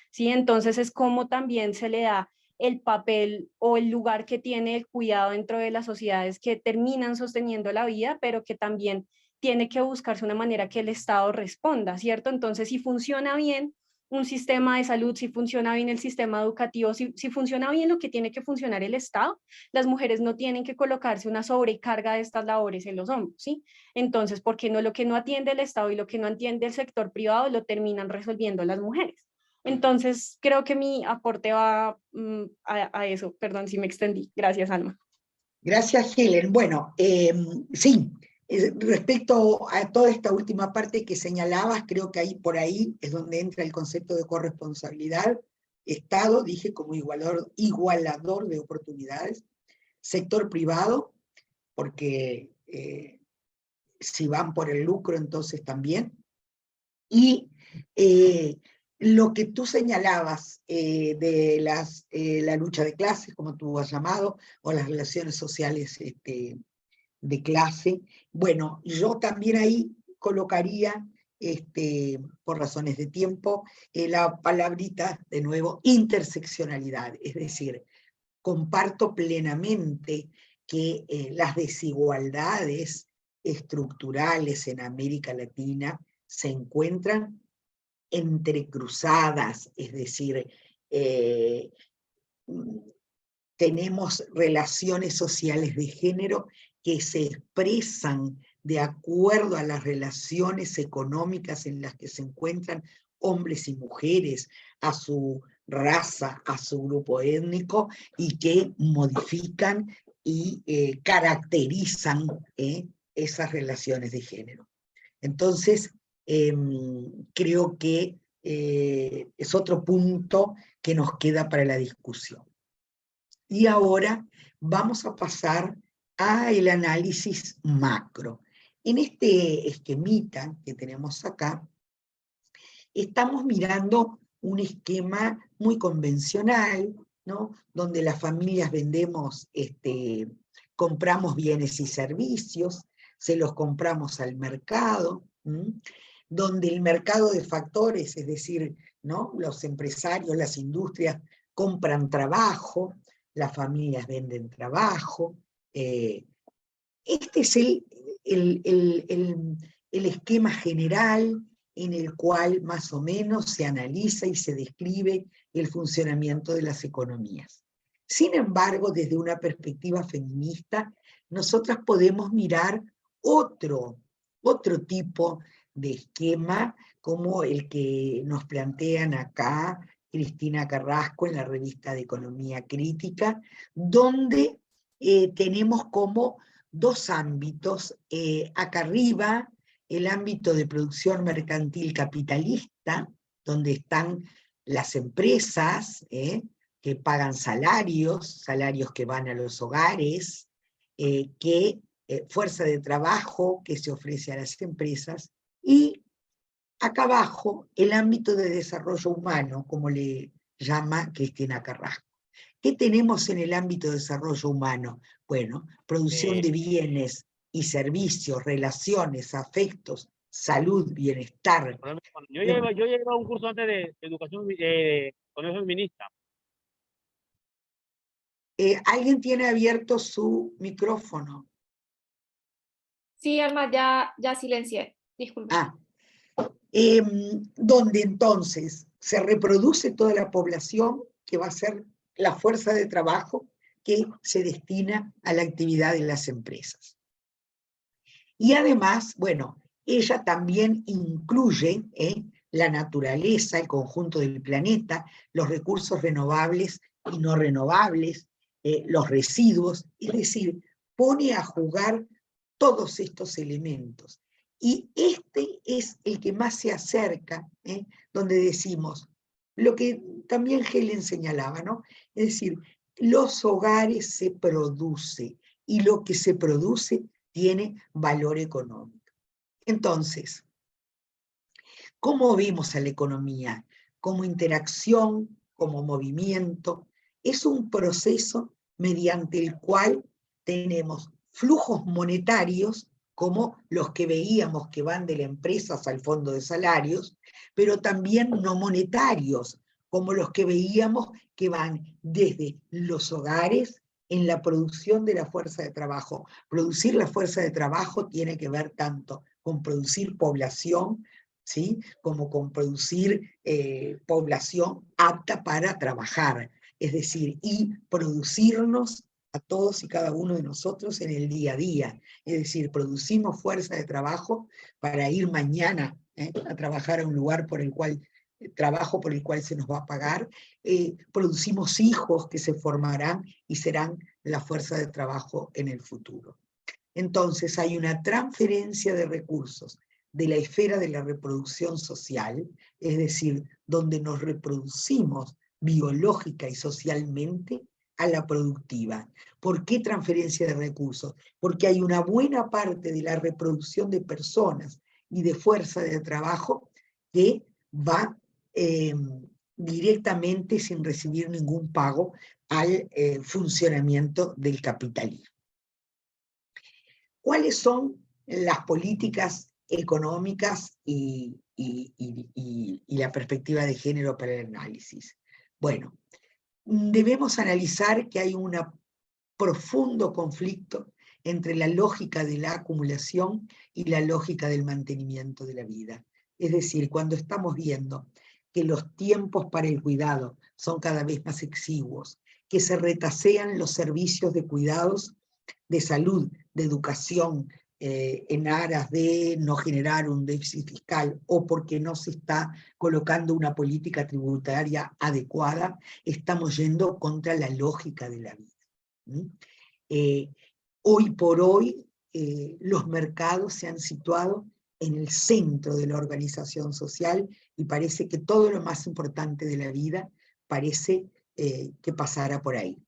¿Sí? Entonces es como también se le da el papel o el lugar que tiene el cuidado dentro de las sociedades que terminan sosteniendo la vida, pero que también tiene que buscarse una manera que el Estado responda, ¿cierto? Entonces, si funciona bien un sistema de salud, si funciona bien el sistema educativo, si funciona bien lo que tiene que funcionar el Estado, las mujeres no tienen que colocarse una sobrecarga de estas labores en los hombros, ¿sí? Entonces, ¿por qué no lo que no atiende el Estado y lo que no atiende el sector privado lo terminan resolviendo las mujeres? Entonces, creo que mi aporte va a eso. Perdón si me extendí. Gracias, Alma. Gracias, Helen. Bueno, sí, respecto a toda esta última parte que señalabas, creo que ahí por ahí es donde entra el concepto de corresponsabilidad. Estado, dije, como igualador de oportunidades. Sector privado, porque si van por el lucro, entonces también. Y lo que tú señalabas de la lucha de clases, como tú has llamado, o las relaciones sociales de clase, bueno, yo también ahí colocaría, por razones de tiempo, la palabrita, de nuevo, interseccionalidad, es decir, comparto plenamente que las desigualdades estructurales en América Latina se encuentran entrecruzadas, es decir, tenemos relaciones sociales de género que se expresan de acuerdo a las relaciones económicas en las que se encuentran hombres y mujeres, a su raza, a su grupo étnico, y que modifican y caracterizan esas relaciones de género. Entonces, creo que es otro punto que nos queda para la discusión. Y ahora vamos a pasar al análisis macro. En este esquemita que tenemos acá, estamos mirando un esquema muy convencional, ¿no? Donde las familias compramos bienes y servicios, se los compramos al mercado, donde el mercado de factores, es decir, ¿no? Los empresarios, las industrias compran trabajo, las familias venden trabajo. Este es el esquema general en el cual más o menos se analiza y se describe el funcionamiento de las economías. Sin embargo, desde una perspectiva feminista, nosotras podemos mirar otro tipo de esquema, como el que nos plantean acá Cristina Carrasco en la revista de Economía Crítica, donde tenemos como dos ámbitos. Acá arriba, el ámbito de producción mercantil capitalista, donde están las empresas que pagan salarios que van a los hogares, fuerza de trabajo que se ofrece a las empresas, y acá abajo el ámbito de desarrollo humano, como le llama Cristina Carrasco. ¿Qué tenemos en el ámbito de desarrollo humano? Bueno, producción de bienes y servicios, relaciones, afectos, salud, bienestar. Yo llevé un curso antes de educación con eso feminista. ¿Alguien tiene abierto su micrófono? Sí, Alma, ya silencié, disculpe. Donde entonces se reproduce toda la población, que va a ser la fuerza de trabajo que se destina a la actividad de las empresas. Y además, bueno, ella también incluye la naturaleza, el conjunto del planeta, los recursos renovables y no renovables, los residuos, es decir, pone a jugar todos estos elementos. Y este es el que más se acerca, donde decimos, lo que también Helen señalaba, ¿no? Es decir, los hogares se produce, y lo que se produce tiene valor económico. Entonces, ¿cómo vemos a la economía? Como interacción, como movimiento. Es un proceso mediante el cual tenemos flujos monetarios, como los que veíamos que van de las empresas al fondo de salarios, pero también no monetarios, como los que veíamos que van desde los hogares en la producción de la fuerza de trabajo. Producir la fuerza de trabajo tiene que ver tanto con producir población, ¿sí? Como con producir población apta para trabajar, es decir, y producirnos a todos y cada uno de nosotros en el día a día, es decir, producimos fuerza de trabajo para ir mañana a trabajar a un lugar por el cual se nos va a pagar, producimos hijos que se formarán y serán la fuerza de trabajo en el futuro. Entonces hay una transferencia de recursos de la esfera de la reproducción social, es decir, donde nos reproducimos biológica y socialmente, a la productiva. ¿Por qué transferencia de recursos? Porque hay una buena parte de la reproducción de personas y de fuerza de trabajo que va directamente, sin recibir ningún pago, al funcionamiento del capitalismo. ¿Cuáles son las políticas económicas y la perspectiva de género para el análisis? Bueno, debemos analizar que hay un profundo conflicto entre la lógica de la acumulación y la lógica del mantenimiento de la vida. Es decir, cuando estamos viendo que los tiempos para el cuidado son cada vez más exiguos, que se retasean los servicios de cuidados, de salud, de educación, en aras de no generar un déficit fiscal o porque no se está colocando una política tributaria adecuada, estamos yendo contra la lógica de la vida. Hoy por hoy, los mercados se han situado en el centro de la organización social y parece que todo lo más importante de la vida parece que pasara por ahí.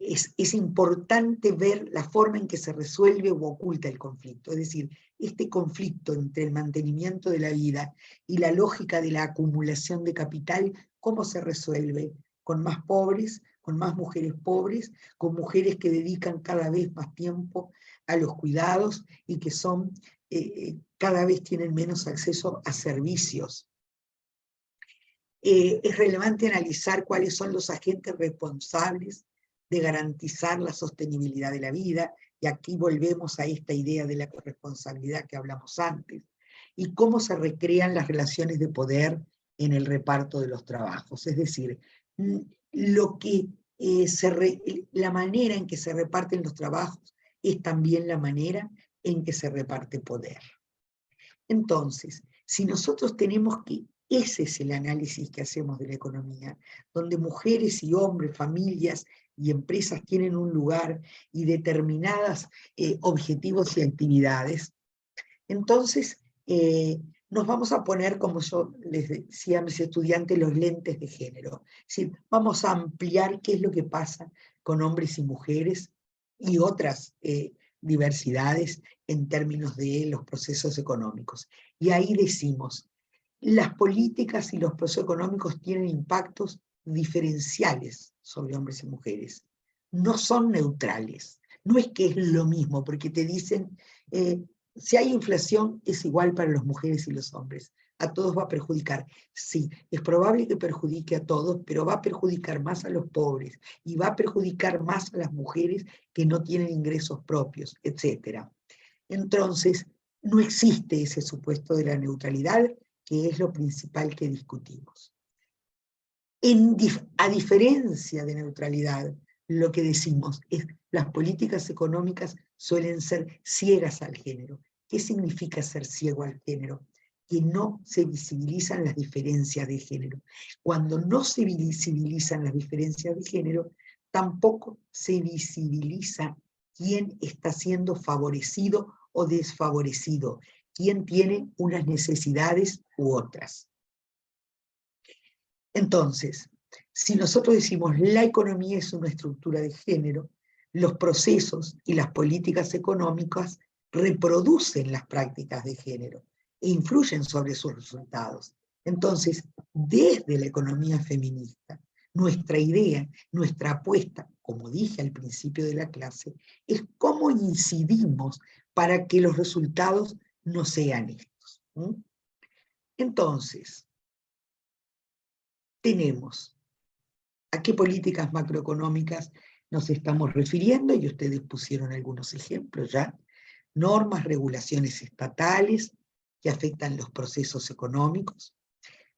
es importante ver la forma en que se resuelve o oculta el conflicto. Es decir, este conflicto entre el mantenimiento de la vida y la lógica de la acumulación de capital, ¿cómo se resuelve? Con más pobres, con más mujeres pobres, con mujeres que dedican cada vez más tiempo a los cuidados y que son, cada vez tienen menos acceso a servicios. Es relevante analizar cuáles son los agentes responsables de garantizar la sostenibilidad de la vida, y aquí volvemos a esta idea de la corresponsabilidad que hablamos antes, y cómo se recrean las relaciones de poder en el reparto de los trabajos. Es decir, lo que, la manera en que se reparten los trabajos es también la manera en que se reparte poder. Entonces, si nosotros tenemos que, ese es el análisis que hacemos de la economía, donde mujeres y hombres, familias y empresas tienen un lugar y determinados objetivos y actividades, entonces nos vamos a poner, como yo les decía a mis estudiantes, los lentes de género. Es decir, vamos a ampliar qué es lo que pasa con hombres y mujeres y otras diversidades en términos de los procesos económicos. Y ahí decimos, las políticas y los procesos económicos tienen impactos diferenciales sobre hombres y mujeres. No son neutrales. No es que es lo mismo, porque te dicen, si hay inflación es igual para las mujeres y los hombres. A todos va a perjudicar. Sí, es probable que perjudique a todos, pero va a perjudicar más a los pobres y va a perjudicar más a las mujeres que no tienen ingresos propios, etc. Entonces, no existe ese supuesto de la neutralidad, que es lo principal que discutimos. A diferencia de neutralidad, lo que decimos es las políticas económicas suelen ser ciegas al género. ¿Qué significa ser ciego al género? Que no se visibilizan las diferencias de género. Cuando no se visibilizan las diferencias de género, tampoco se visibiliza quién está siendo favorecido o desfavorecido, quién tiene unas necesidades u otras. Entonces, si nosotros decimos la economía es una estructura de género, los procesos y las políticas económicas reproducen las prácticas de género e influyen sobre sus resultados. Entonces, desde la economía feminista, nuestra idea, nuestra apuesta, como dije al principio de la clase, es cómo incidimos para que los resultados no sean estos. Entonces, tenemos a qué políticas macroeconómicas nos estamos refiriendo, y ustedes pusieron algunos ejemplos ya: normas, regulaciones estatales que afectan los procesos económicos.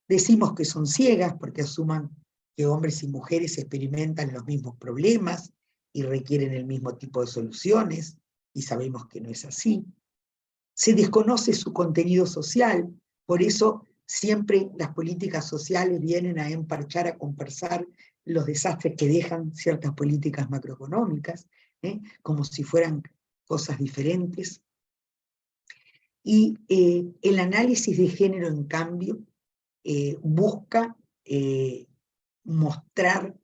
Decimos que son ciegas porque asuman que hombres y mujeres experimentan los mismos problemas y requieren el mismo tipo de soluciones, y sabemos que no es así. Se desconoce su contenido social, por eso siempre las políticas sociales vienen a emparchar, a compensar los desastres que dejan ciertas políticas macroeconómicas, como si fueran cosas diferentes. Y el análisis de género, en cambio, busca mostrar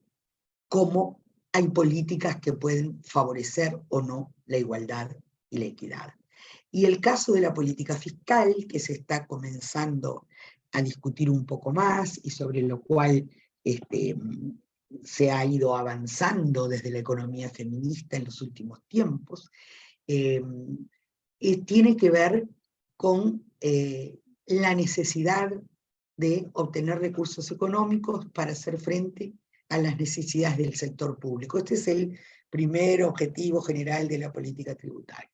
cómo hay políticas que pueden favorecer o no la igualdad y la equidad. Y el caso de la política fiscal, que se está comenzando a discutir un poco más y sobre lo cual se ha ido avanzando desde la economía feminista en los últimos tiempos, tiene que ver con la necesidad de obtener recursos económicos para hacer frente a las necesidades del sector público. Este es el primer objetivo general de la política tributaria.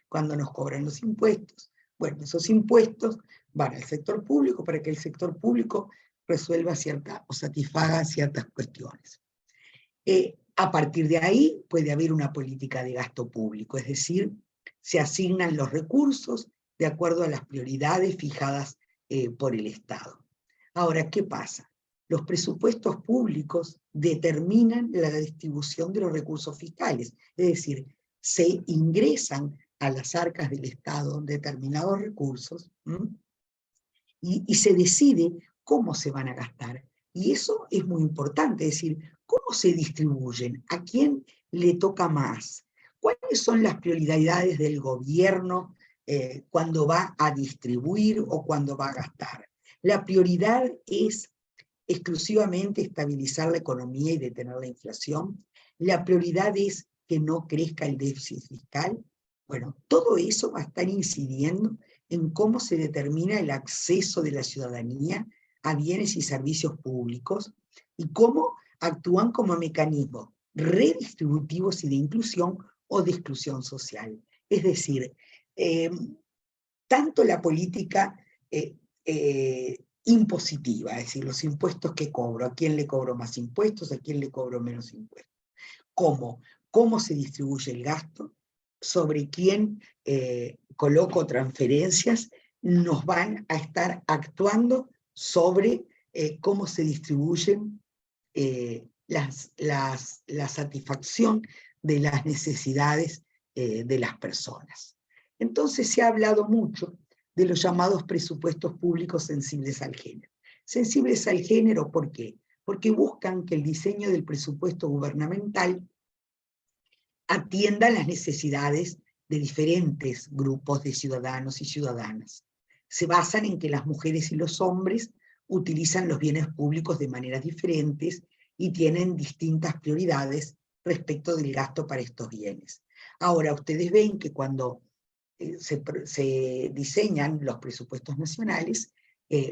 Cuando nos cobran los impuestos, bueno, esos impuestos van al sector público para que el sector público resuelva o satisfaga ciertas cuestiones. A partir de ahí puede haber una política de gasto público, es decir, se asignan los recursos de acuerdo a las prioridades fijadas por el Estado. Ahora, ¿qué pasa? Los presupuestos públicos determinan la distribución de los recursos fiscales, es decir, se ingresan a las arcas del Estado determinados recursos y se decide cómo se van a gastar. Y eso es muy importante, es decir, ¿cómo se distribuyen? ¿A quién le toca más? ¿Cuáles son las prioridades del gobierno cuando va a distribuir o cuando va a gastar? La prioridad es exclusivamente estabilizar la economía y detener la inflación. La prioridad es que no crezca el déficit fiscal. Bueno, todo eso va a estar incidiendo en cómo se determina el acceso de la ciudadanía a bienes y servicios públicos y cómo actúan como mecanismos redistributivos y de inclusión o de exclusión social. Es decir, tanto la política impositiva, es decir, los impuestos que cobro, a quién le cobro más impuestos, a quién le cobro menos impuestos, cómo se distribuye el gasto, sobre quién coloco transferencias, nos van a estar actuando sobre cómo se distribuyen la satisfacción de las necesidades de las personas. Entonces se ha hablado mucho de los llamados presupuestos públicos sensibles al género. Sensibles al género, ¿por qué? Porque buscan que el diseño del presupuesto gubernamental atienda las necesidades de diferentes grupos de ciudadanos y ciudadanas. Se basan en que las mujeres y los hombres utilizan los bienes públicos de maneras diferentes y tienen distintas prioridades respecto del gasto para estos bienes. Ahora, ustedes ven que cuando se diseñan los presupuestos nacionales,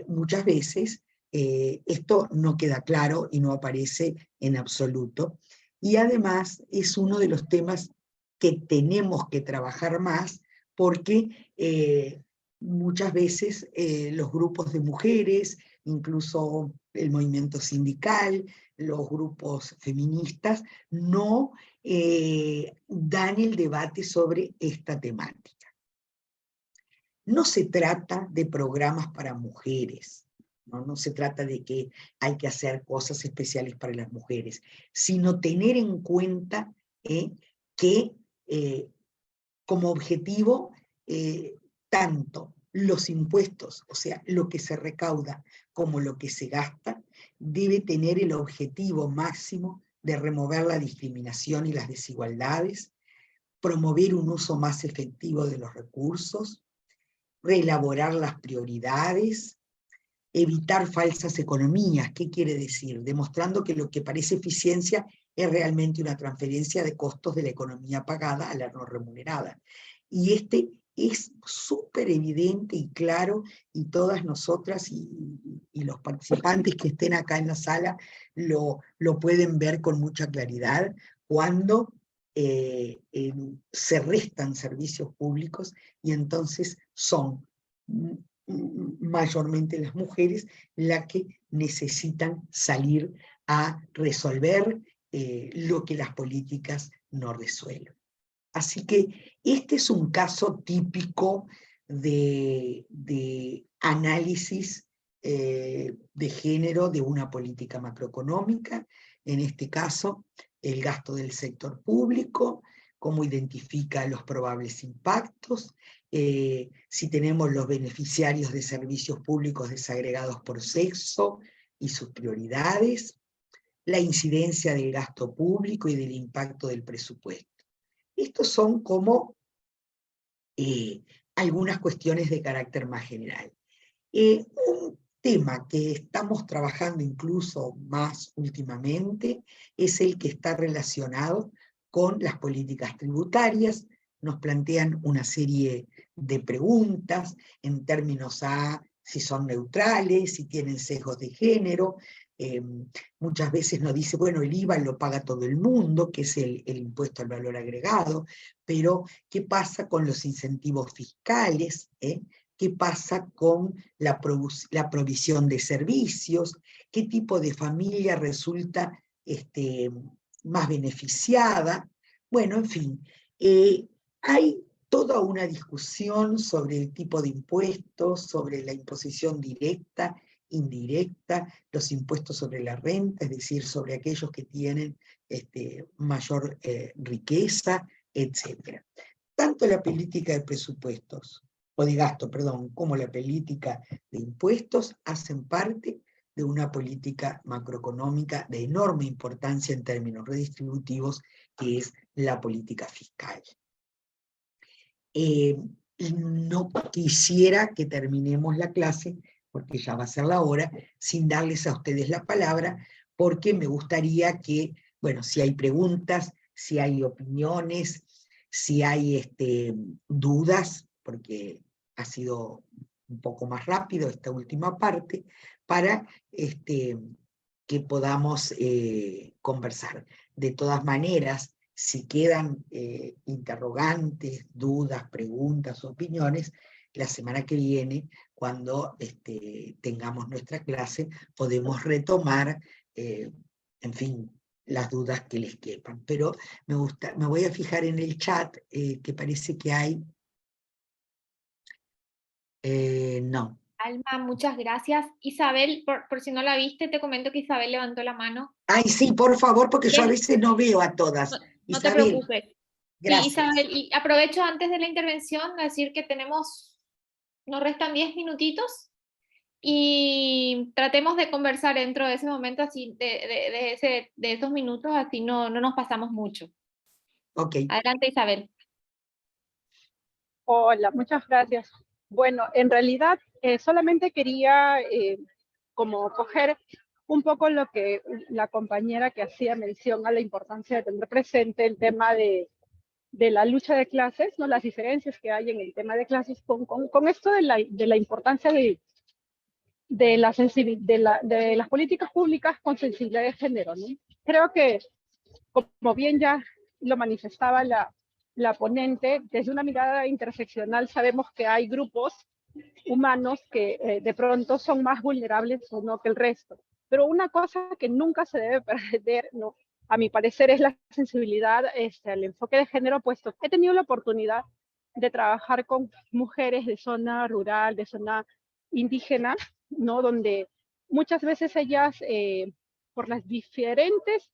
muchas veces esto no queda claro y no aparece en absoluto. Y además es uno de los temas que tenemos que trabajar más porque muchas veces los grupos de mujeres, incluso el movimiento sindical, los grupos feministas, no dan el debate sobre esta temática. No se trata de programas para mujeres, no se trata de que hay que hacer cosas especiales para las mujeres, sino tener en cuenta que como objetivo tanto los impuestos, o sea, lo que se recauda como lo que se gasta, debe tener el objetivo máximo de remover la discriminación y las desigualdades, promover un uso más efectivo de los recursos, reelaborar las prioridades, evitar falsas economías. ¿Qué quiere decir? Demostrando que lo que parece eficiencia es realmente una transferencia de costos de la economía pagada a la no remunerada. Y este es súper evidente y claro, y todas nosotras y los participantes que estén acá en la sala lo pueden ver con mucha claridad cuando se restan servicios públicos y entonces son mayormente las mujeres las que necesitan salir a resolver lo que las políticas no resuelven. Así que este es un caso típico de análisis de género de una política macroeconómica, en este caso el gasto del sector público, cómo identifica los probables impactos, si tenemos los beneficiarios de servicios públicos desagregados por sexo y sus prioridades, la incidencia del gasto público y del impacto del presupuesto. Estos son como algunas cuestiones de carácter más general. Un tema que estamos trabajando incluso más últimamente es el que está relacionado con las políticas tributarias. Nos plantean una serie de preguntas en términos a si son neutrales, si tienen sesgos de género. Muchas veces nos dice, bueno, el IVA lo paga todo el mundo, que es el impuesto al valor agregado, pero ¿qué pasa con los incentivos fiscales? ¿Qué pasa con la provisión de servicios? ¿Qué tipo de familia resulta más beneficiada? Bueno, en fin, hay toda una discusión sobre el tipo de impuestos, sobre la imposición directa, indirecta, los impuestos sobre la renta, es decir, sobre aquellos que tienen mayor riqueza, etc. Tanto la política de presupuestos, o de gasto, perdón, como la política de impuestos hacen parte de una política macroeconómica de enorme importancia en términos redistributivos, que es la política fiscal. No quisiera que terminemos la clase, porque ya va a ser la hora, sin darles a ustedes la palabra, porque me gustaría que, bueno, si hay preguntas, si hay opiniones, si hay dudas, porque ha sido un poco más rápido esta última parte, para que podamos conversar. De todas maneras, si quedan interrogantes, dudas, preguntas, opiniones, la semana que viene, cuando tengamos nuestra clase, podemos retomar, en fin, las dudas que les quepan. Pero me voy a fijar en el chat, que parece que hay... no. Alma, muchas gracias. Isabel, por si no la viste, te comento que Isabel levantó la mano. Ay, sí, por favor, porque yo a Bien. veces no veo a todas. No te Isabel, preocupes. Sí, gracias. Isabel, y aprovecho antes de la intervención a decir que nos restan 10 minutitos y tratemos de conversar dentro de ese momento, así de esos minutos, así no nos pasamos mucho. Ok. Adelante, Isabel. Hola, muchas gracias. Bueno, en realidad solamente quería como coger un poco lo que la compañera que hacía mención a la importancia de tener presente el tema de la lucha de clases, ¿no? Las diferencias que hay en el tema de clases, con esto de la importancia de las políticas públicas con sensibilidad de género, ¿no? Creo que, como bien ya lo manifestaba la ponente, desde una mirada interseccional sabemos que hay grupos humanos que de pronto son más vulnerables o no que el resto. Pero una cosa que nunca se debe perder, ¿no?, a mi parecer, es la sensibilidad al enfoque de género, puesto que he tenido la oportunidad de trabajar con mujeres de zona rural, de zona indígena, ¿no?, donde muchas veces ellas, por las diferentes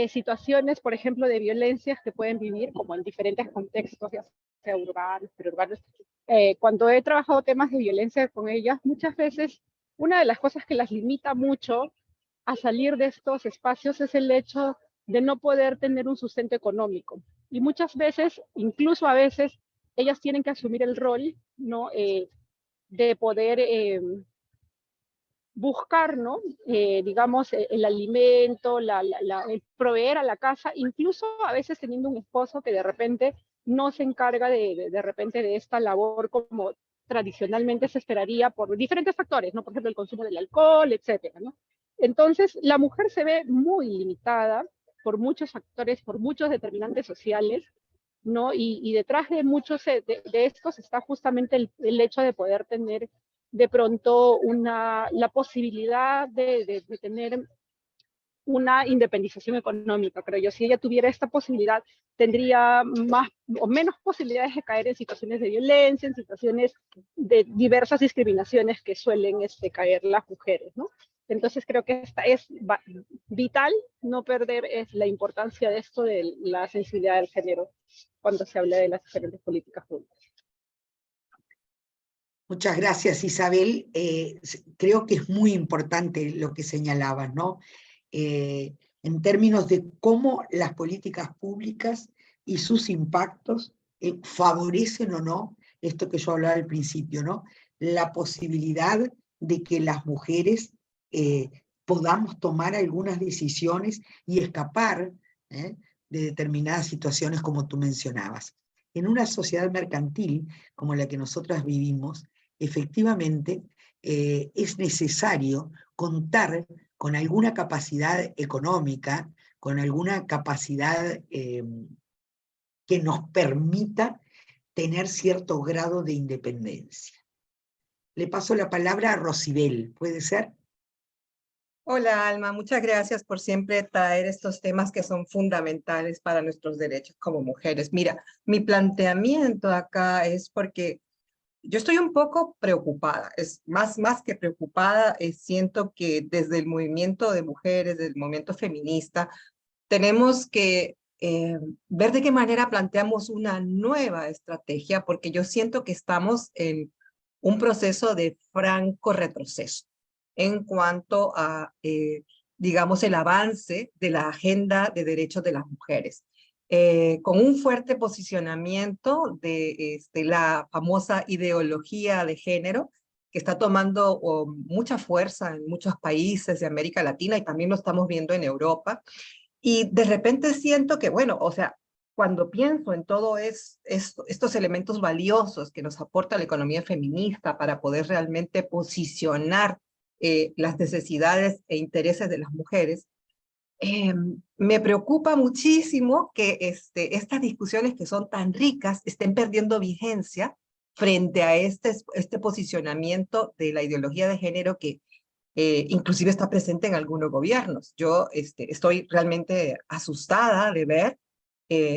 situaciones, por ejemplo, de violencias que pueden vivir, como en diferentes contextos, ya sea urbanos, perurbanos, cuando he trabajado temas de violencia con ellas, muchas veces una de las cosas que las limita mucho a salir de estos espacios es el hecho de no poder tener un sustento económico. Y muchas veces, incluso a veces, ellas tienen que asumir el rol, ¿no?, de poder buscar, ¿no?, digamos, el alimento, el proveer a la casa, incluso a veces teniendo un esposo que de repente no se encarga de repente de esta labor como tradicionalmente se esperaría por diferentes factores, ¿no? Por ejemplo, el consumo del alcohol, etcétera, ¿no? Entonces, la mujer se ve muy limitada por muchos factores, por muchos determinantes sociales, ¿no? Y detrás de muchos de estos está justamente el hecho de poder tener de pronto la posibilidad de tener una independización económica. Pero yo, si ella tuviera esta posibilidad, tendría más o menos posibilidades de caer en situaciones de violencia, en situaciones de diversas discriminaciones que suelen caer las mujeres, ¿no? Entonces creo que esta es vital no perder la importancia de esto de la sensibilidad del género cuando se habla de las diferentes políticas públicas. Muchas gracias, Isabel. Creo que es muy importante lo que señalabas, ¿no? En términos de cómo las políticas públicas y sus impactos favorecen o no, esto que yo hablaba al principio, ¿no?, la posibilidad de que las mujeres podamos tomar algunas decisiones y escapar de determinadas situaciones como tú mencionabas. En una sociedad mercantil como la que nosotras vivimos, efectivamente es necesario contar con alguna capacidad económica, con alguna capacidad que nos permita tener cierto grado de independencia. Le paso la palabra a Rosibel, ¿puede ser? Hola, Alma, muchas gracias por siempre traer estos temas que son fundamentales para nuestros derechos como mujeres. Mira, mi planteamiento acá es porque yo estoy un poco preocupada, es más que preocupada, siento que desde el movimiento de mujeres, desde el movimiento feminista, tenemos que ver de qué manera planteamos una nueva estrategia, porque yo siento que estamos en un proceso de franco retroceso. en cuanto a, digamos, el avance de la agenda de derechos de las mujeres. Con un fuerte posicionamiento de la famosa ideología de género, que está tomando mucha fuerza en muchos países de América Latina y también lo estamos viendo en Europa. Y de repente siento que, bueno, o sea, cuando pienso en todos estos elementos valiosos que nos aporta la economía feminista para poder realmente posicionar las necesidades e intereses de las mujeres, me preocupa muchísimo que estas discusiones que son tan ricas estén perdiendo vigencia frente a este posicionamiento de la ideología de género que inclusive está presente en algunos gobiernos. Yo estoy realmente asustada de ver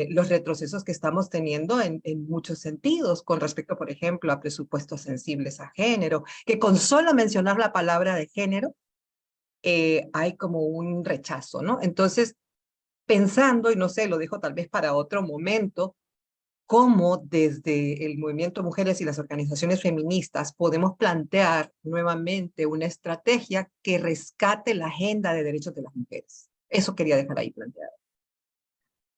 los retrocesos que estamos teniendo en muchos sentidos, con respecto, por ejemplo, a presupuestos sensibles a género, que con solo mencionar la palabra de género, hay como un rechazo, ¿no? Entonces, pensando, y no sé, lo dejo tal vez para otro momento, cómo desde el movimiento Mujeres y las organizaciones feministas podemos plantear nuevamente una estrategia que rescate la agenda de derechos de las mujeres. Eso quería dejar ahí planteado.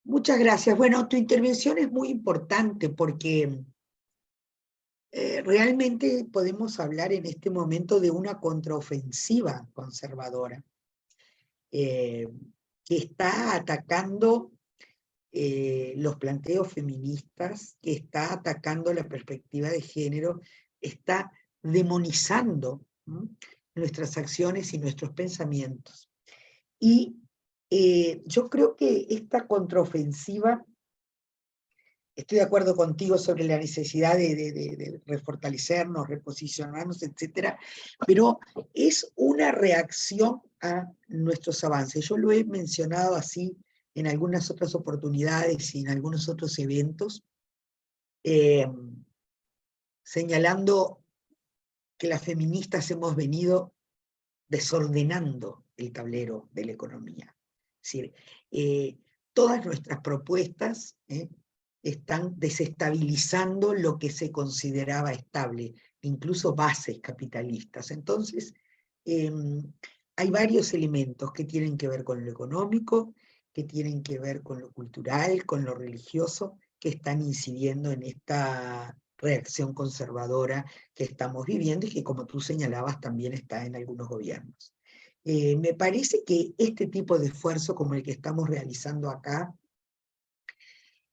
Muchas gracias. Bueno, tu intervención es muy importante porque realmente podemos hablar en este momento de una contraofensiva conservadora que está atacando los planteos feministas, que está atacando la perspectiva de género, está demonizando, ¿no?, nuestras acciones y nuestros pensamientos. Y yo creo que esta contraofensiva, estoy de acuerdo contigo sobre la necesidad de refortalecernos, reposicionarnos, etcétera, pero es una reacción a nuestros avances. Yo lo he mencionado así en algunas otras oportunidades y en algunos otros eventos, señalando que las feministas hemos venido desordenando el tablero de la economía. Es decir, todas nuestras propuestas están desestabilizando lo que se consideraba estable, incluso bases capitalistas. Entonces, hay varios elementos que tienen que ver con lo económico, que tienen que ver con lo cultural, con lo religioso, que están incidiendo en esta reacción conservadora que estamos viviendo y que, como tú señalabas, también está en algunos gobiernos. Me parece que este tipo de esfuerzo como el que estamos realizando acá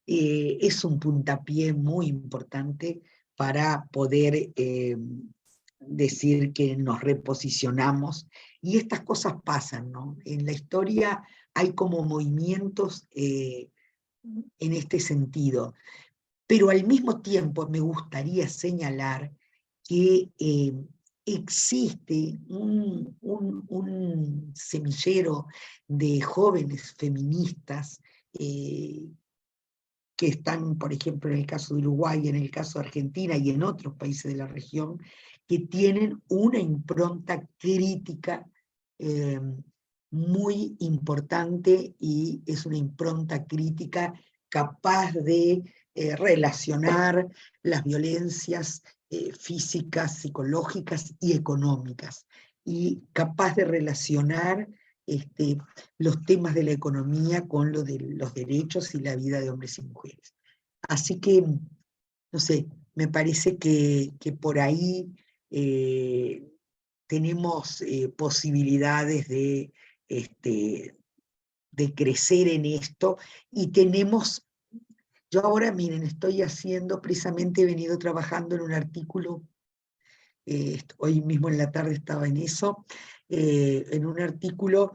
es un puntapié muy importante para poder decir que nos reposicionamos, y estas cosas pasan, ¿no? En la historia hay como movimientos en este sentido, pero al mismo tiempo me gustaría señalar que existe un semillero de jóvenes feministas que están, por ejemplo, en el caso de Uruguay, en el caso de Argentina y en otros países de la región, que tienen una impronta crítica muy importante, y es una impronta crítica capaz de relacionar las violencias físicas, psicológicas y económicas, y capaz de relacionar los temas de la economía con lo de los derechos y la vida de hombres y mujeres. Así que, no sé, me parece que por ahí tenemos posibilidades de crecer en esto, y tenemos, yo ahora, miren, estoy haciendo, precisamente he venido trabajando en un artículo, hoy mismo en la tarde estaba en eso, en un artículo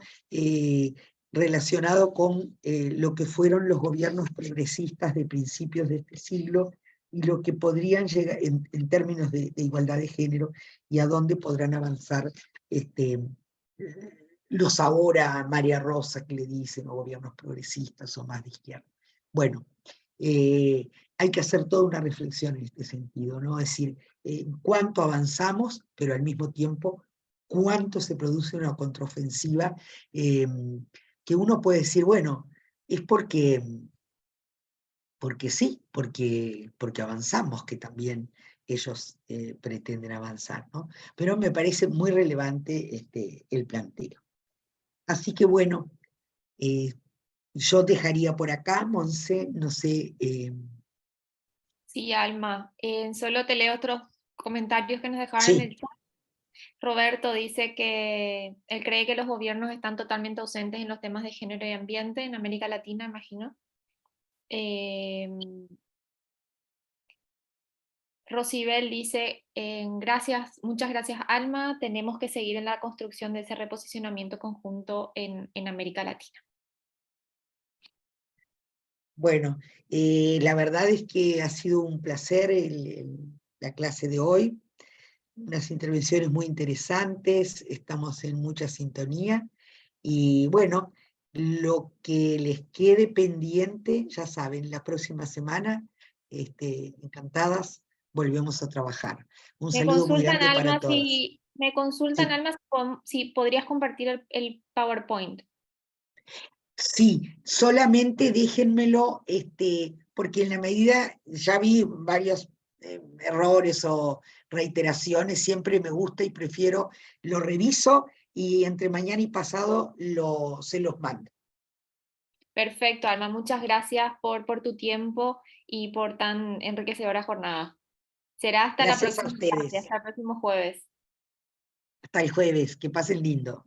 relacionado con lo que fueron los gobiernos progresistas de principios de este siglo, y lo que podrían llegar en términos de igualdad de género, y a dónde podrán avanzar los ahora María Rosa, que le dicen, o gobiernos progresistas o más de izquierda. Bueno, hay que hacer toda una reflexión en este sentido, ¿no? Es decir, cuánto avanzamos, pero al mismo tiempo cuánto se produce una contraofensiva, que uno puede decir, bueno, es porque sí, porque avanzamos, que también ellos pretenden avanzar, ¿no? Pero me parece muy relevante el planteo. Así que bueno, yo dejaría por acá, Monse, no sé. Sí, Alma. Solo te leo otros comentarios que nos dejaron en Sí, el chat. Roberto dice que él cree que los gobiernos están totalmente ausentes en los temas de género y ambiente en América Latina, imagino. Rosibel dice, muchas gracias Alma, tenemos que seguir en la construcción de ese reposicionamiento conjunto en América Latina. bueno, la verdad es que ha sido un placer la clase de hoy, unas intervenciones muy interesantes, estamos en mucha sintonía, y bueno, lo que les quede pendiente, ya saben, la próxima semana, encantadas, volvemos a trabajar. Un saludo muy grande para todas. Me consultan Sí. Alma si podrías compartir el PowerPoint. Sí, solamente déjenmelo, porque en la medida, ya vi varios errores o reiteraciones, siempre me gusta y prefiero, lo reviso y entre mañana y pasado se los mando. Perfecto, Alma, muchas gracias por tu tiempo y por tan enriquecedora jornada. Será hasta la Gracias a próxima tarde, ustedes. hasta el próximo jueves. Hasta el jueves, que pasen lindo.